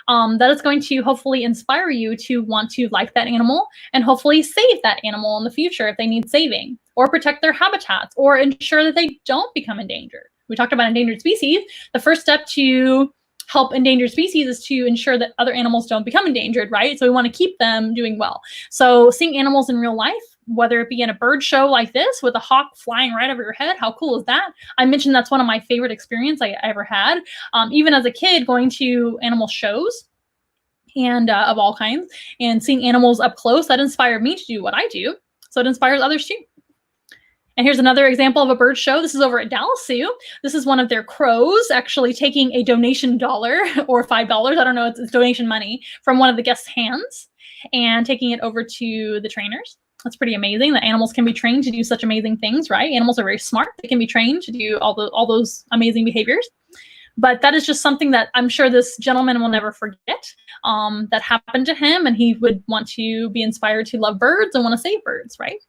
that is going to hopefully inspire you to want to like that animal and hopefully save that animal in the future if they need saving, or protect their habitats, or ensure that they don't become endangered. We talked about endangered species. The first step to help endangered species is to ensure that other animals don't become endangered, right? So we want to keep them doing well. So seeing animals in real life, whether it be in a bird show like this with a hawk flying right over your head, how cool is that? I mentioned that's one of my favorite experiences I ever had. Even as a kid, going to animal shows and of all kinds and seeing animals up close, that inspired me to do what I do. So it inspires others too. And here's another example of a bird show. This is over at Dallas Zoo. This is one of their crows actually taking a donation dollar or $5. I don't know, it's donation money from one of the guests' hands and taking it over to the trainers. That's pretty amazing that animals can be trained to do such amazing things, right? Animals are very smart. They can be trained to do all those amazing behaviors. But that is just something that I'm sure this gentleman will never forget that happened to him, and he would want to be inspired to love birds and want to save birds, right?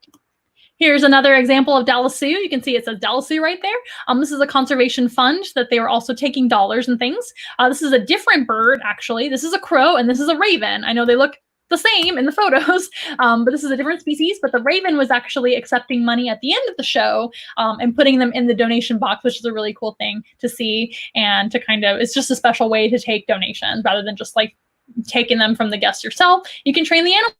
Here's another example of Dallas Zoo. You can see it says Dallas Zoo right there. This is a conservation fund that they were also taking dollars and things. This is a different bird, actually. This is a crow, and this is a raven. I know they look the same in the photos, but this is a different species. But the raven was actually accepting money at the end of the show and putting them in the donation box, which is a really cool thing to see and to kind of, it's just a special way to take donations rather than just like taking them from the guest yourself. You can train the animal.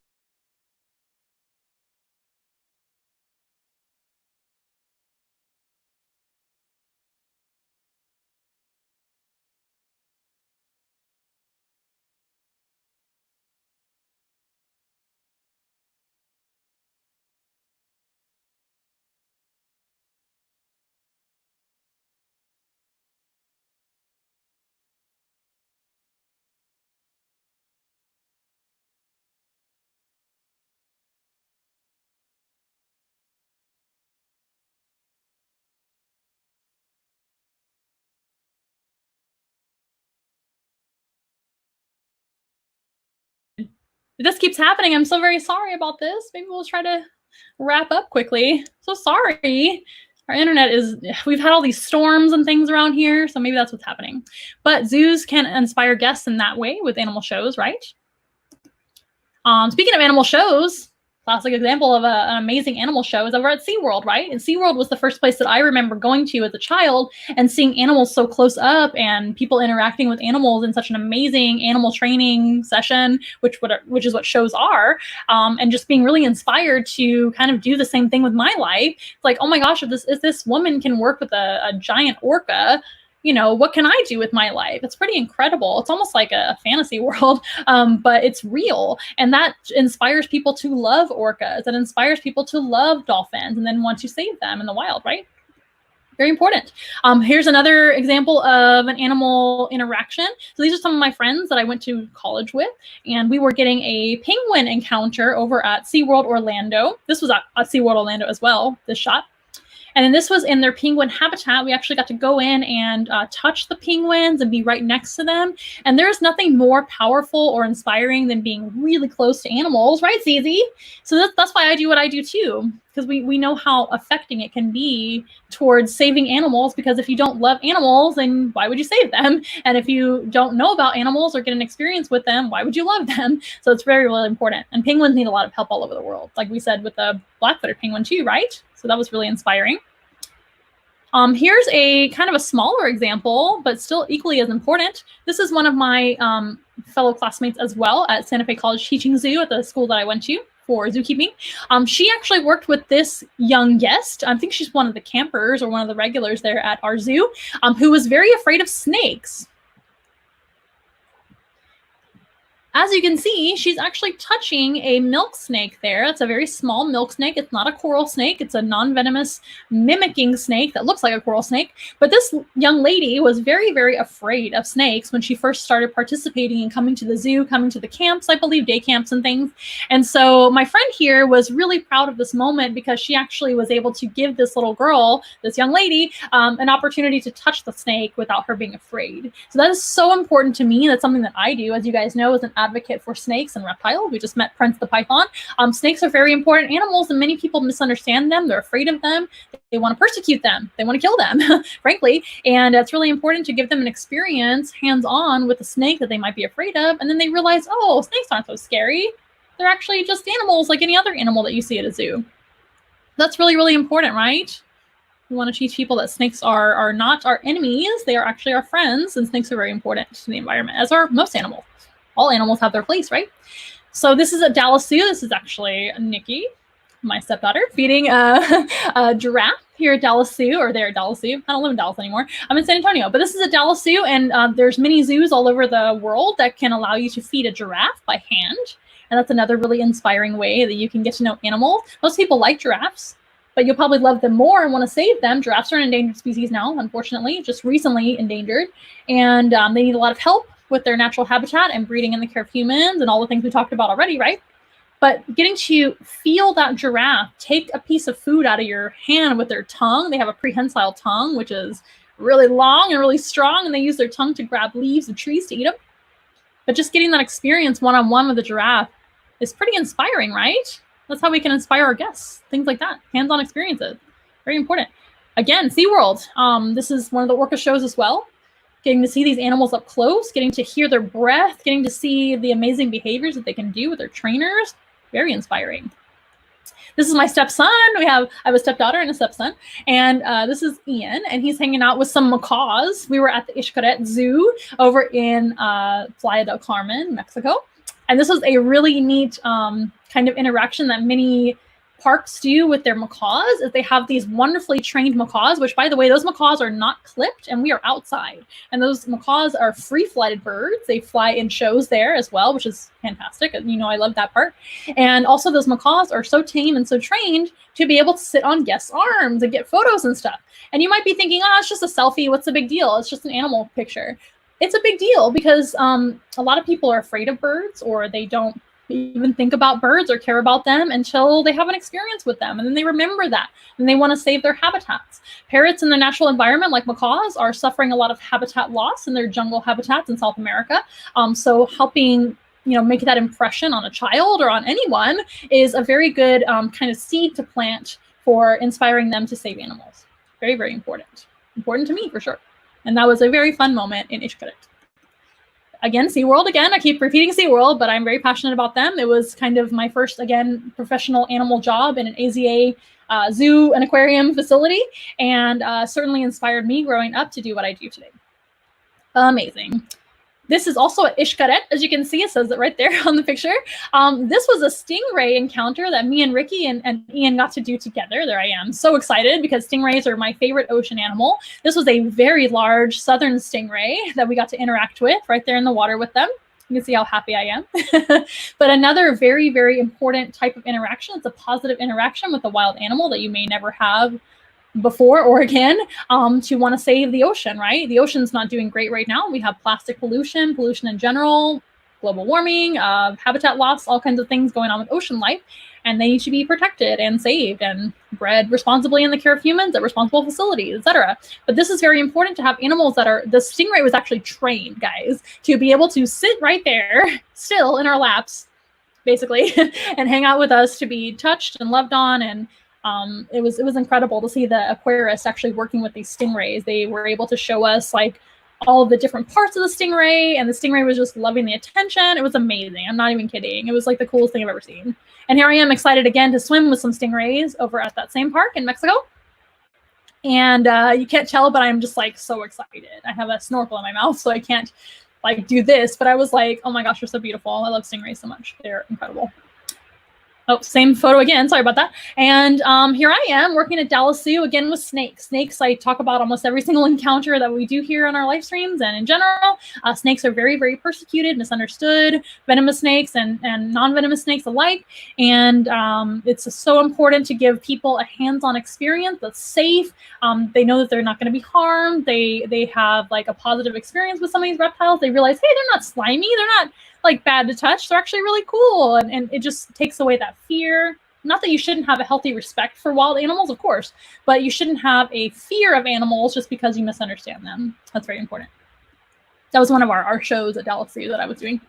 This keeps happening. I'm so very sorry about this. Maybe we'll try to wrap up quickly. So sorry. Our internet is, we've had all these storms and things around here, so maybe that's what's happening. But zoos can inspire guests in that way with animal shows, right? Speaking of animal shows, Classic example of an amazing animal show is over at SeaWorld, right? And SeaWorld was the first place that I remember going to as a child and seeing animals so close up and people interacting with animals in such an amazing animal training session, which is what shows are, and just being really inspired to kind of do the same thing with my life. It's like, oh my gosh, if this woman can work with a giant orca, what can I do with my life? It's pretty incredible. It's almost like a fantasy world, but it's real. And that inspires people to love orcas. It inspires people to love dolphins and then want to save them in the wild, right? Very important. Here's another example of an animal interaction. So these are some of my friends that I went to college with, and we were getting a penguin encounter over at SeaWorld Orlando. This was at SeaWorld Orlando as well, this shot. And then this was in their penguin habitat. We actually got to go in and touch the penguins and be right next to them. And there's nothing more powerful or inspiring than being really close to animals, right, Zizi? So that's why I do what I do too, because we know how affecting it can be towards saving animals, because if you don't love animals, then why would you save them? And if you don't know about animals or get an experience with them, why would you love them? So it's very, really important. And penguins need a lot of help all over the world, like we said with the black-footed penguin too, right? So that was really inspiring. Here's a kind of a smaller example, but still equally as important. This is one of my fellow classmates as well at Santa Fe College teaching zoo at the school that I went to for zookeeping. She actually worked with this young guest. I think she's one of the campers or one of the regulars there at our zoo, who was very afraid of snakes. As you can see, she's actually touching a milk snake there. It's a very small milk snake. It's not a coral snake. It's a non-venomous mimicking snake that looks like a coral snake. But this young lady was very, very afraid of snakes when she first started participating and coming to the zoo, coming to the camps, I believe, day camps and things. And so my friend here was really proud of this moment because she actually was able to give this little girl, this young lady, an opportunity to touch the snake without her being afraid. So that is so important to me. That's something that I do, as you guys know, as an advocate for snakes and reptiles. We just met Prince the Python. Snakes are very important animals, and many people misunderstand them. They're afraid of them. They want to persecute them. They want to kill them, frankly. And it's really important to give them an experience hands-on with a snake that they might be afraid of. And then they realize, oh, snakes aren't so scary. They're actually just animals like any other animal that you see at a zoo. That's really, really important, right? We want to teach people that snakes are not our enemies. They are actually our friends, and snakes are very important to the environment, as are most animals. All animals have their place, right? So this is at Dallas Zoo. This is actually Nikki, my stepdaughter, feeding a giraffe here at Dallas Zoo, or there at Dallas Zoo. I don't live in Dallas anymore. I'm in San Antonio, but this is at Dallas Zoo, and there's many zoos all over the world that can allow you to feed a giraffe by hand. And that's another really inspiring way that you can get to know animals. Most people like giraffes, but you'll probably love them more and want to save them. Giraffes are an endangered species now, unfortunately, just recently endangered, and they need a lot of help with their natural habitat and breeding in the care of humans and all the things we talked about already, right? But getting to feel that giraffe take a piece of food out of your hand with their tongue. They have a prehensile tongue, which is really long and really strong, and they use their tongue to grab leaves of trees to eat them. But just getting that experience one-on-one with the giraffe is pretty inspiring, right? That's how we can inspire our guests, things like that, hands-on experiences. Very important. Again, SeaWorld. This is one of the orca shows as well. Getting to see these animals up close, getting to hear their breath, getting to see the amazing behaviors that they can do with their trainers. Very inspiring. This is my stepson. I have a stepdaughter and a stepson. And this is Ian, and he's hanging out with some macaws. We were at the Xcaret Zoo over in Playa del Carmen, Mexico. And this was a really neat kind of interaction that many parks do with their macaws, is they have these wonderfully trained macaws, which, by the way, those macaws are not clipped, and we are outside. And those macaws are free-flighted birds. They fly in shows there as well, which is fantastic. You know, I love that part. And also those macaws are so tame and so trained to be able to sit on guests' arms and get photos and stuff. And you might be thinking, oh, it's just a selfie. What's the big deal? It's just an animal picture. It's a big deal because a lot of people are afraid of birds, or they don't even think about birds or care about them until they have an experience with them, and then they remember that and they want to save their habitats. Parrots in their natural environment, like macaws, are suffering a lot of habitat loss in their jungle habitats in South America. So helping make that impression on a child or on anyone is a very good kind of seed to plant for inspiring them to save animals. Very, very important to me for sure. And that was a very fun moment in Xcaret. again, SeaWorld again. I keep repeating SeaWorld, but I'm very passionate about them. It was kind of my first, again, professional animal job in an AZA zoo and aquarium facility, and certainly inspired me growing up to do what I do today. Amazing. This is also an Ishkaret, as you can see, it says it right there on the picture. This was a stingray encounter that me and Ricky and Ian got to do together. There I am, so excited because stingrays are my favorite ocean animal. This was a very large southern stingray that we got to interact with right there in the water with them. You can see how happy I am. But another very, very important type of interaction, it's a positive interaction with a wild animal that you may never have before or again, to want to save the ocean, right? The ocean's not doing great right now. We have plastic pollution in general, global warming, habitat loss, all kinds of things going on with ocean life, and they need to be protected and saved and bred responsibly in the care of humans at responsible facilities, etc. But this is very important to have animals that are, the stingray was actually trained, guys, to be able to sit right there still in our laps, basically, and hang out with us, to be touched and loved on. And it was incredible to see the aquarists actually working with these stingrays. They were able to show us like all of the different parts of the stingray, and the stingray was just loving the attention. It was amazing. I'm not even kidding. It was like the coolest thing I've ever seen. And here I am, excited again to swim with some stingrays over at that same park in Mexico. And you can't tell, but I'm just like so excited. I have a snorkel in my mouth, so I can't like do this, but I was like, oh my gosh, they're so beautiful. I love stingrays so much. They're incredible. Oh, same photo again. Sorry about that. And here I am working at Dallas Zoo again with snakes. Snakes, I talk about almost every single encounter that we do here on our live streams. And in general, snakes are very, very persecuted, misunderstood, venomous snakes and non-venomous snakes alike. And it's so important to give people a hands-on experience that's safe. They know that they're not going to be harmed. They have like a positive experience with some of these reptiles. They realize, hey, they're not slimy. They're not like bad to touch. They're actually really cool. And it just takes away that fear. Not that you shouldn't have a healthy respect for wild animals, of course, but you shouldn't have a fear of animals just because you misunderstand them. That's very important. That was one of our shows at Dallas Zoo that I was doing.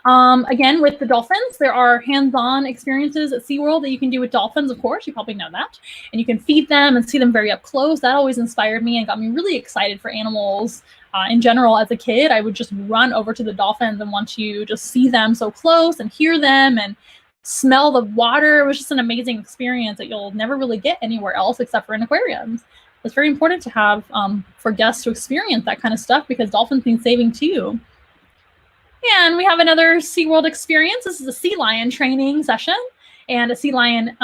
Again, with the dolphins, there are hands-on experiences at SeaWorld that you can do with dolphins, of course. You probably know that. And you can feed them and see them very up close. That always inspired me and got me really excited for animals. In general, as a kid, I would just run over to the dolphins and want to just see them so close and hear them and smell the water. It was just an amazing experience that you'll never really get anywhere else except for in aquariums. It's very important to have for guests to experience that kind of stuff because dolphins need saving too. And we have another SeaWorld experience. This is a sea lion training session and a sea lion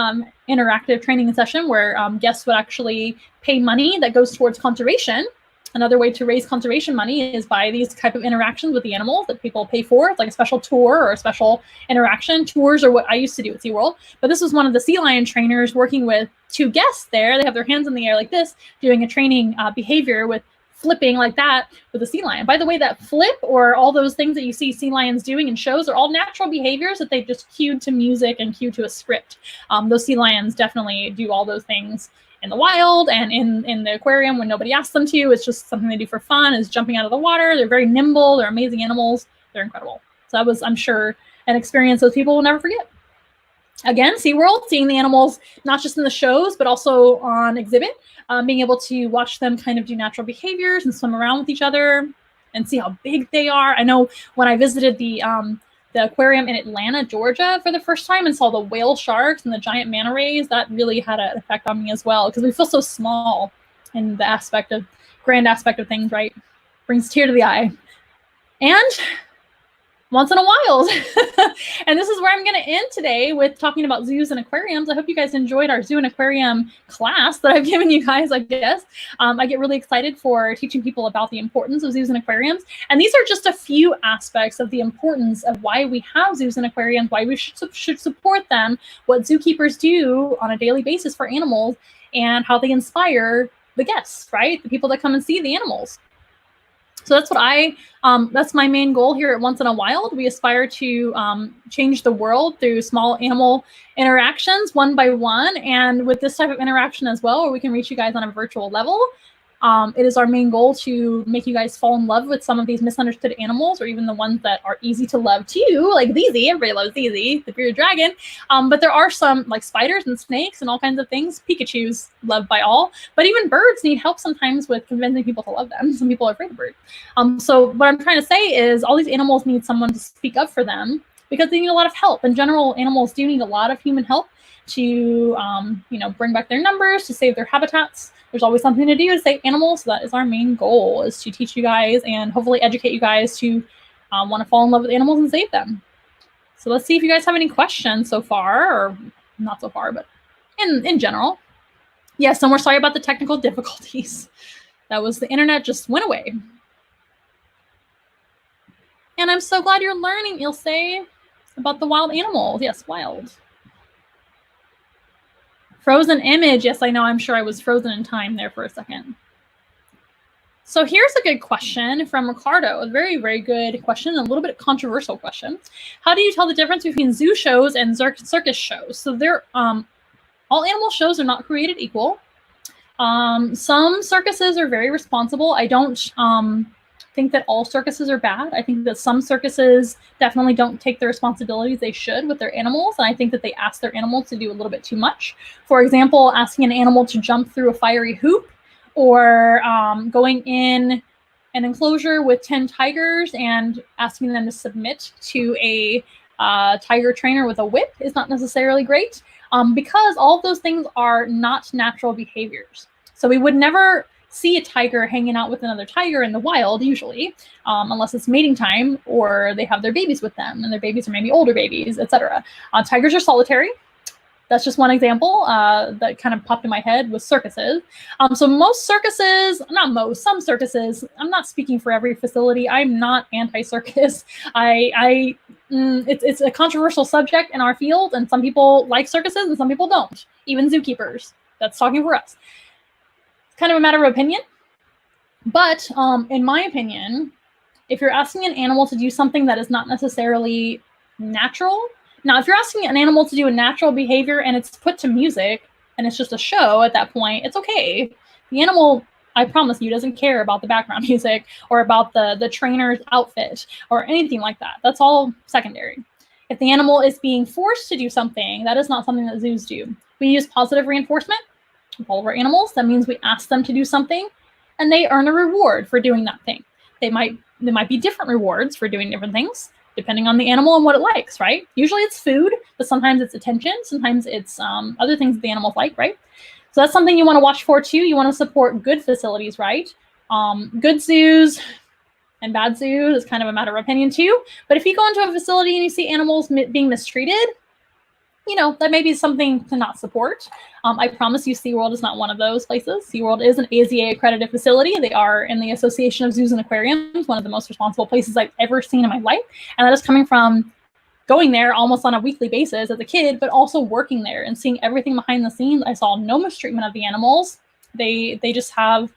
interactive training session where guests would actually pay money that goes towards conservation. Another way to raise conservation money is by these type of interactions with the animals that people pay for. It's like a special tour or a special interaction. Tours are what I used to do at SeaWorld. But this was one of the sea lion trainers working with two guests there. They have their hands in the air like this, doing a training behavior with flipping like that with a sea lion. By the way, that flip or all those things that you see sea lions doing in shows are all natural behaviors that they've just cued to music and cued to a script. Those sea lions definitely do all those things in the wild and in the aquarium when nobody asks them to. It's just something they do for fun, is jumping out of the water. They're very nimble. They're amazing animals. They're incredible. So that was, I'm sure, an experience those people will never forget. Again, SeaWorld, seeing the animals, not just in the shows, but also on exhibit, being able to watch them kind of do natural behaviors and swim around with each other and see how big they are. I know when I visited the aquarium in Atlanta, Georgia for the first time and saw the whale sharks and the giant manta rays, that really had an effect on me as well because we feel so small in the grand aspect of things, right? Brings a tear to the eye. And once in a while. And this is where I'm going to end today with talking about zoos and aquariums. I hope you guys enjoyed our zoo and aquarium class that I've given you guys, I guess. I get really excited for teaching people about the importance of zoos and aquariums. And these are just a few aspects of the importance of why we have zoos and aquariums, why we should support them, what zookeepers do on a daily basis for animals, and how they inspire the guests, right? The people that come and see the animals. So that's what that's my main goal here at Once in a Wild. We aspire to change the world through small animal interactions, one by one. And with this type of interaction as well, where we can reach you guys on a virtual level, It is our main goal to make you guys fall in love with some of these misunderstood animals, or even the ones that are easy to love too, like Zeezy. Everybody loves Zeezy, the bearded dragon. But there are some like spiders and snakes and all kinds of things. Pikachu's loved by all, but even birds need help sometimes with convincing people to love them. Some people are afraid of birds. So what I'm trying to say is all these animals need someone to speak up for them because they need a lot of help. In general, animals do need a lot of human help to bring back their numbers, to save their habitats. There's always something to do to save animals. So that is our main goal, is to teach you guys and hopefully educate you guys to want to fall in love with animals and save them. So let's see if you guys have any questions so far, or not so far, but in general. Yes, and we're sorry about the technical difficulties. That was the internet just went away. And I'm so glad you're learning, Ilse, about the wild animals. Yes, wild. Frozen image. Yes, I know. I'm sure I was frozen in time there for a second. So here's a good question from Ricardo. A very, very good question, a little bit controversial question. How do you tell the difference between zoo shows and circus shows? So they're all animal shows are not created equal. Some circuses are very responsible. I don't think that all circuses are bad. I think that some circuses definitely don't take the responsibilities they should with their animals, and I think that they ask their animals to do a little bit too much. For example, asking an animal to jump through a fiery hoop, or going in an enclosure with 10 tigers and asking them to submit to a tiger trainer with a whip is not necessarily great, because all of those things are not natural behaviors. So we would never see a tiger hanging out with another tiger in the wild, usually, unless it's mating time or they have their babies with them, and their babies are maybe older babies, etc. Tigers are solitary. That's just one example that kind of popped in my head with circuses. So most circuses, not most, some circuses, I'm not speaking for every facility. I'm not anti-circus. It's a controversial subject in our field, and some people like circuses and some people don't, even zookeepers. That's talking for us. It's kind of a matter of opinion. But in my opinion, if you're asking an animal to do something that is not necessarily natural, now if you're asking an animal to do a natural behavior and it's put to music and it's just a show at that point, it's okay. The animal, I promise you, doesn't care about the background music or about the trainer's outfit or anything like that. That's all secondary. If the animal is being forced to do something, that is not something that zoos do. We use positive reinforcement with all of our animals. That means we ask them to do something and they earn a reward for doing that thing. There might be different rewards for doing different things, depending on the animal and what it likes, right? Usually it's food, but sometimes it's attention. Sometimes it's other things that the animals like, right? So that's something you want to watch for too. You want to support good facilities, right? Good zoos and bad zoos is kind of a matter of opinion too. But if you go into a facility and you see animals being mistreated, that may be something to not support. I promise you SeaWorld is not one of those places. SeaWorld is an AZA accredited facility. They are in the Association of Zoos and Aquariums, one of the most responsible places I've ever seen in my life. And that is coming from going there almost on a weekly basis as a kid, but also working there and seeing everything behind the scenes. I saw no mistreatment of the animals. They just have,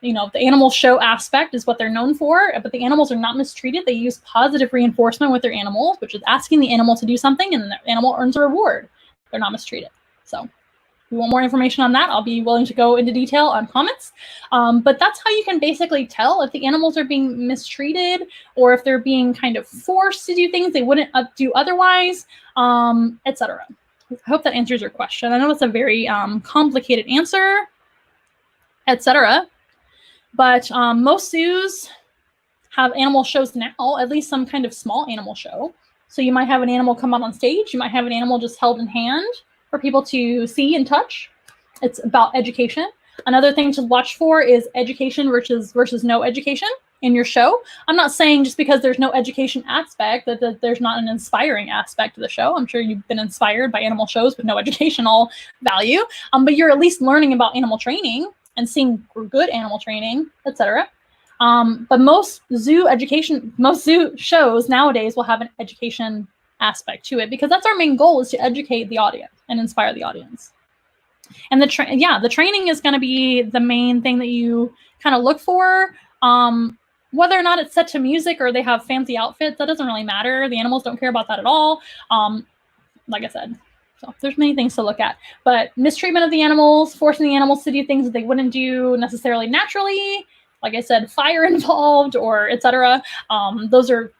the animal show aspect is what they're known for, but the animals are not mistreated. They use positive reinforcement with their animals, which is asking the animal to do something, and the animal earns a reward. They're not mistreated. So if you want more information on that, I'll be willing to go into detail on comments. But that's how you can basically tell if the animals are being mistreated or if they're being kind of forced to do things they wouldn't do otherwise, etc. I hope that answers your question. I know it's a very complicated answer, etc. But most zoos have animal shows now, at least some kind of small animal show. So you might have an animal come out on stage. You might have an animal just held in hand for people to see and touch. It's about education. Another thing to watch for is education versus no education in your show. I'm not saying just because there's no education aspect that there's not an inspiring aspect to the show. I'm sure you've been inspired by animal shows with no educational value, but you're at least learning about animal training and seeing good animal training, etc. But most zoo shows nowadays will have an education aspect to it because that's our main goal, is to educate the audience and inspire the audience. And the training is going to be the main thing that you kind of look for. Whether or not it's set to music or they have fancy outfits, that doesn't really matter. The animals don't care about that at all. Like I said, So there's many things to look at, but mistreatment of the animals, forcing the animals to do things that they wouldn't do necessarily naturally, like I said, fire involved or etc. Those are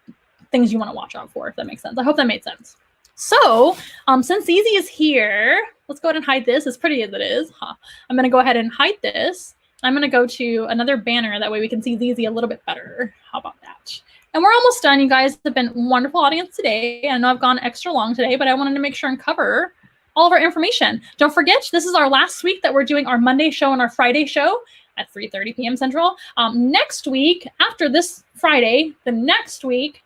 things you want to watch out for, if that makes sense. I hope that made sense. So since Zizi is here, let's go ahead and hide this, as pretty as it is. I'm going to go ahead and hide this. I'm going to go to another banner. That way we can see Zizi a little bit better. How about that? And we're almost done. You guys have been a wonderful audience today. I know I've gone extra long today, but I wanted to make sure and cover all of our information. Don't forget, this is our last week that we're doing our Monday show and our Friday show at 3:30 p.m. Central. Next week, after this Friday, the next week,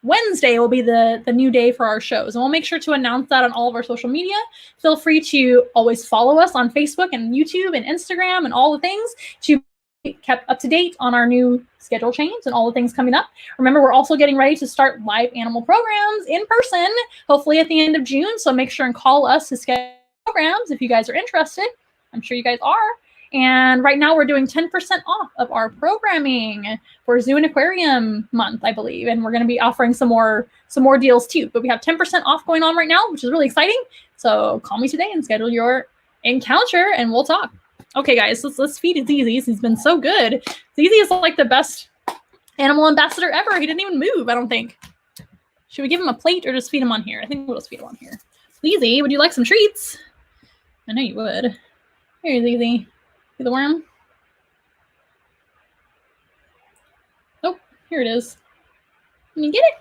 Wednesday will be the new day for our shows. And we'll make sure to announce that on all of our social media. Feel free to always follow us on Facebook and YouTube and Instagram and all the things to be kept up to date on our new schedule change and all the things coming up. Remember, we're also getting ready to start live animal programs in person, hopefully at the end of June. So make sure and call us to schedule programs if you guys are interested. I'm sure you guys are. And right now we're doing 10% off of our programming for Zoo and Aquarium Month, I believe. And we're going to be offering some more deals too. But we have 10% off going on right now, which is really exciting. So call me today and schedule your encounter and we'll talk. Okay, guys, let's feed Zizi. He's been so good. Zizi is like the best animal ambassador ever. He didn't even move, I don't think. Should we give him a plate or just feed him on here? I think we'll just feed him on here. Zizi, would you like some treats? I know you would. Here, Zizi. See the worm? Oh, here it is. Can you get it?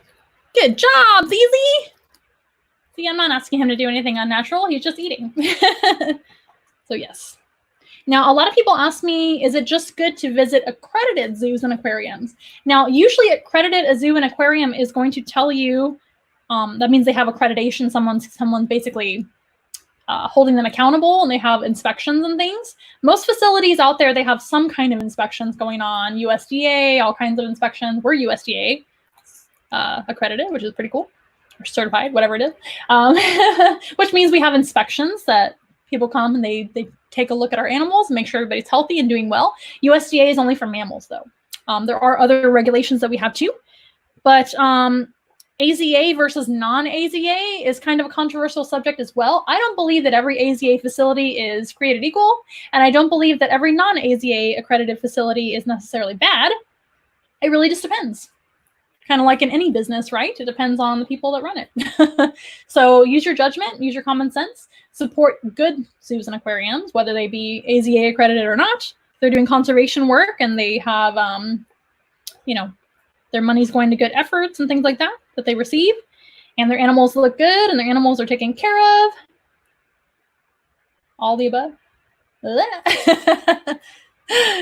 Good job, Zizi! See, I'm not asking him to do anything unnatural. He's just eating. So yes. Now, a lot of people ask me, is it just good to visit accredited zoos and aquariums? Now, usually accredited a zoo and aquarium is going to tell you, that means they have accreditation. Someone's basically holding them accountable, and they have inspections and things. Most facilities out there, they have some kind of inspections going on, USDA, all kinds of inspections. We're USDA accredited, which is pretty cool, or certified, whatever it is, which means we have inspections that people come and they take a look at our animals and make sure everybody's healthy and doing well. USDA is only for mammals, though. There are other regulations that we have too, but AZA versus non-AZA is kind of a controversial subject as well. I don't believe that every AZA facility is created equal, and I don't believe that every non-AZA accredited facility is necessarily bad. It really just depends. Kind of like in any business, right? It depends on the people that run it. So use your judgment, use your common sense, support good zoos and aquariums, whether they be AZA accredited or not. They're doing conservation work and they have, you know, their money's going to good efforts and things like that they receive, and their animals look good and their animals are taken care of. All the above.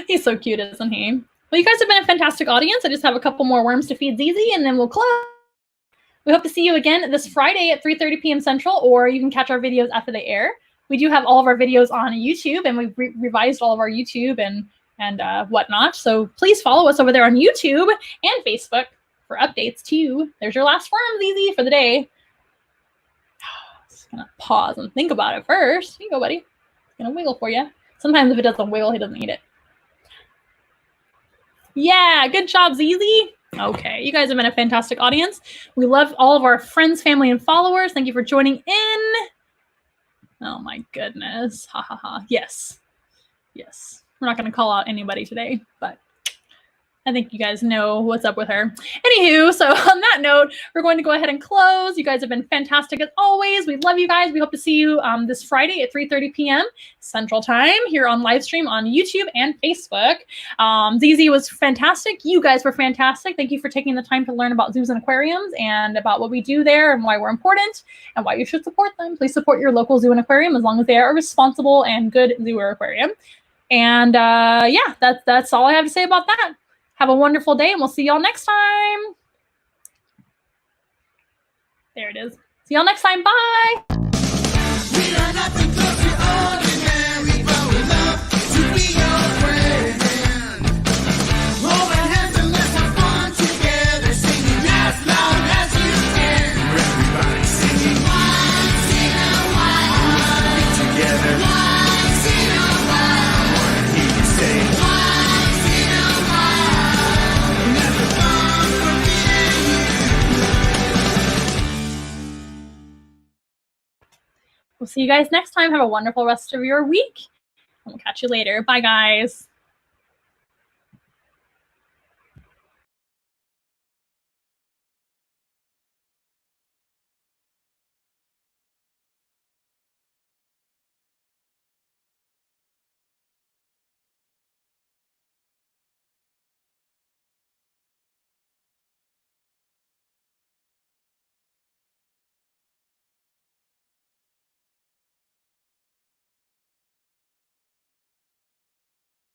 He's so cute, isn't he? Well, you guys have been a fantastic audience. I just have a couple more worms to feed Zizi and then we'll close. We hope to see you again this Friday at 3:30 p.m. Central, or you can catch our videos after they air. We do have all of our videos on YouTube, and we've revised all of our YouTube and whatnot. So please follow us over there on YouTube and Facebook for updates too. There's your last worm, Zizi, for the day. Just gonna pause and think about it first. Here you go, buddy. It's gonna wiggle for you. Sometimes if it doesn't wiggle, he doesn't eat it. Yeah, good job, Zizi. Okay, you guys have been a fantastic audience. We love all of our friends, family, and followers. Thank you for joining in. Oh my goodness. Ha ha ha. Yes. Yes. We're not going to call out anybody today, but I think you guys know what's up with her. Anywho, so on that note, we're going to go ahead and close. You guys have been fantastic as always. We love you guys. We hope to see you this Friday at 3:30 p.m. Central Time here on live stream on YouTube and Facebook. Zizi was fantastic. You guys were fantastic. Thank you for taking the time to learn about zoos and aquariums and about what we do there and why we're important and why you should support them. Please support your local zoo and aquarium as long as they are a responsible and good zoo or aquarium. And yeah, that's all I have to say about that. Have a wonderful day, and we'll see y'all next time. There it is. See y'all next time. Bye. We are nothing close to ordinary, but we love to be your friend. Hold our hands and let's have fun together, singing as loud as you can. Everybody singing once in a while. Together. Once in a while. I want to hear you say once in a while. We'll see you guys next time. Have a wonderful rest of your week. We'll catch you later. Bye, guys.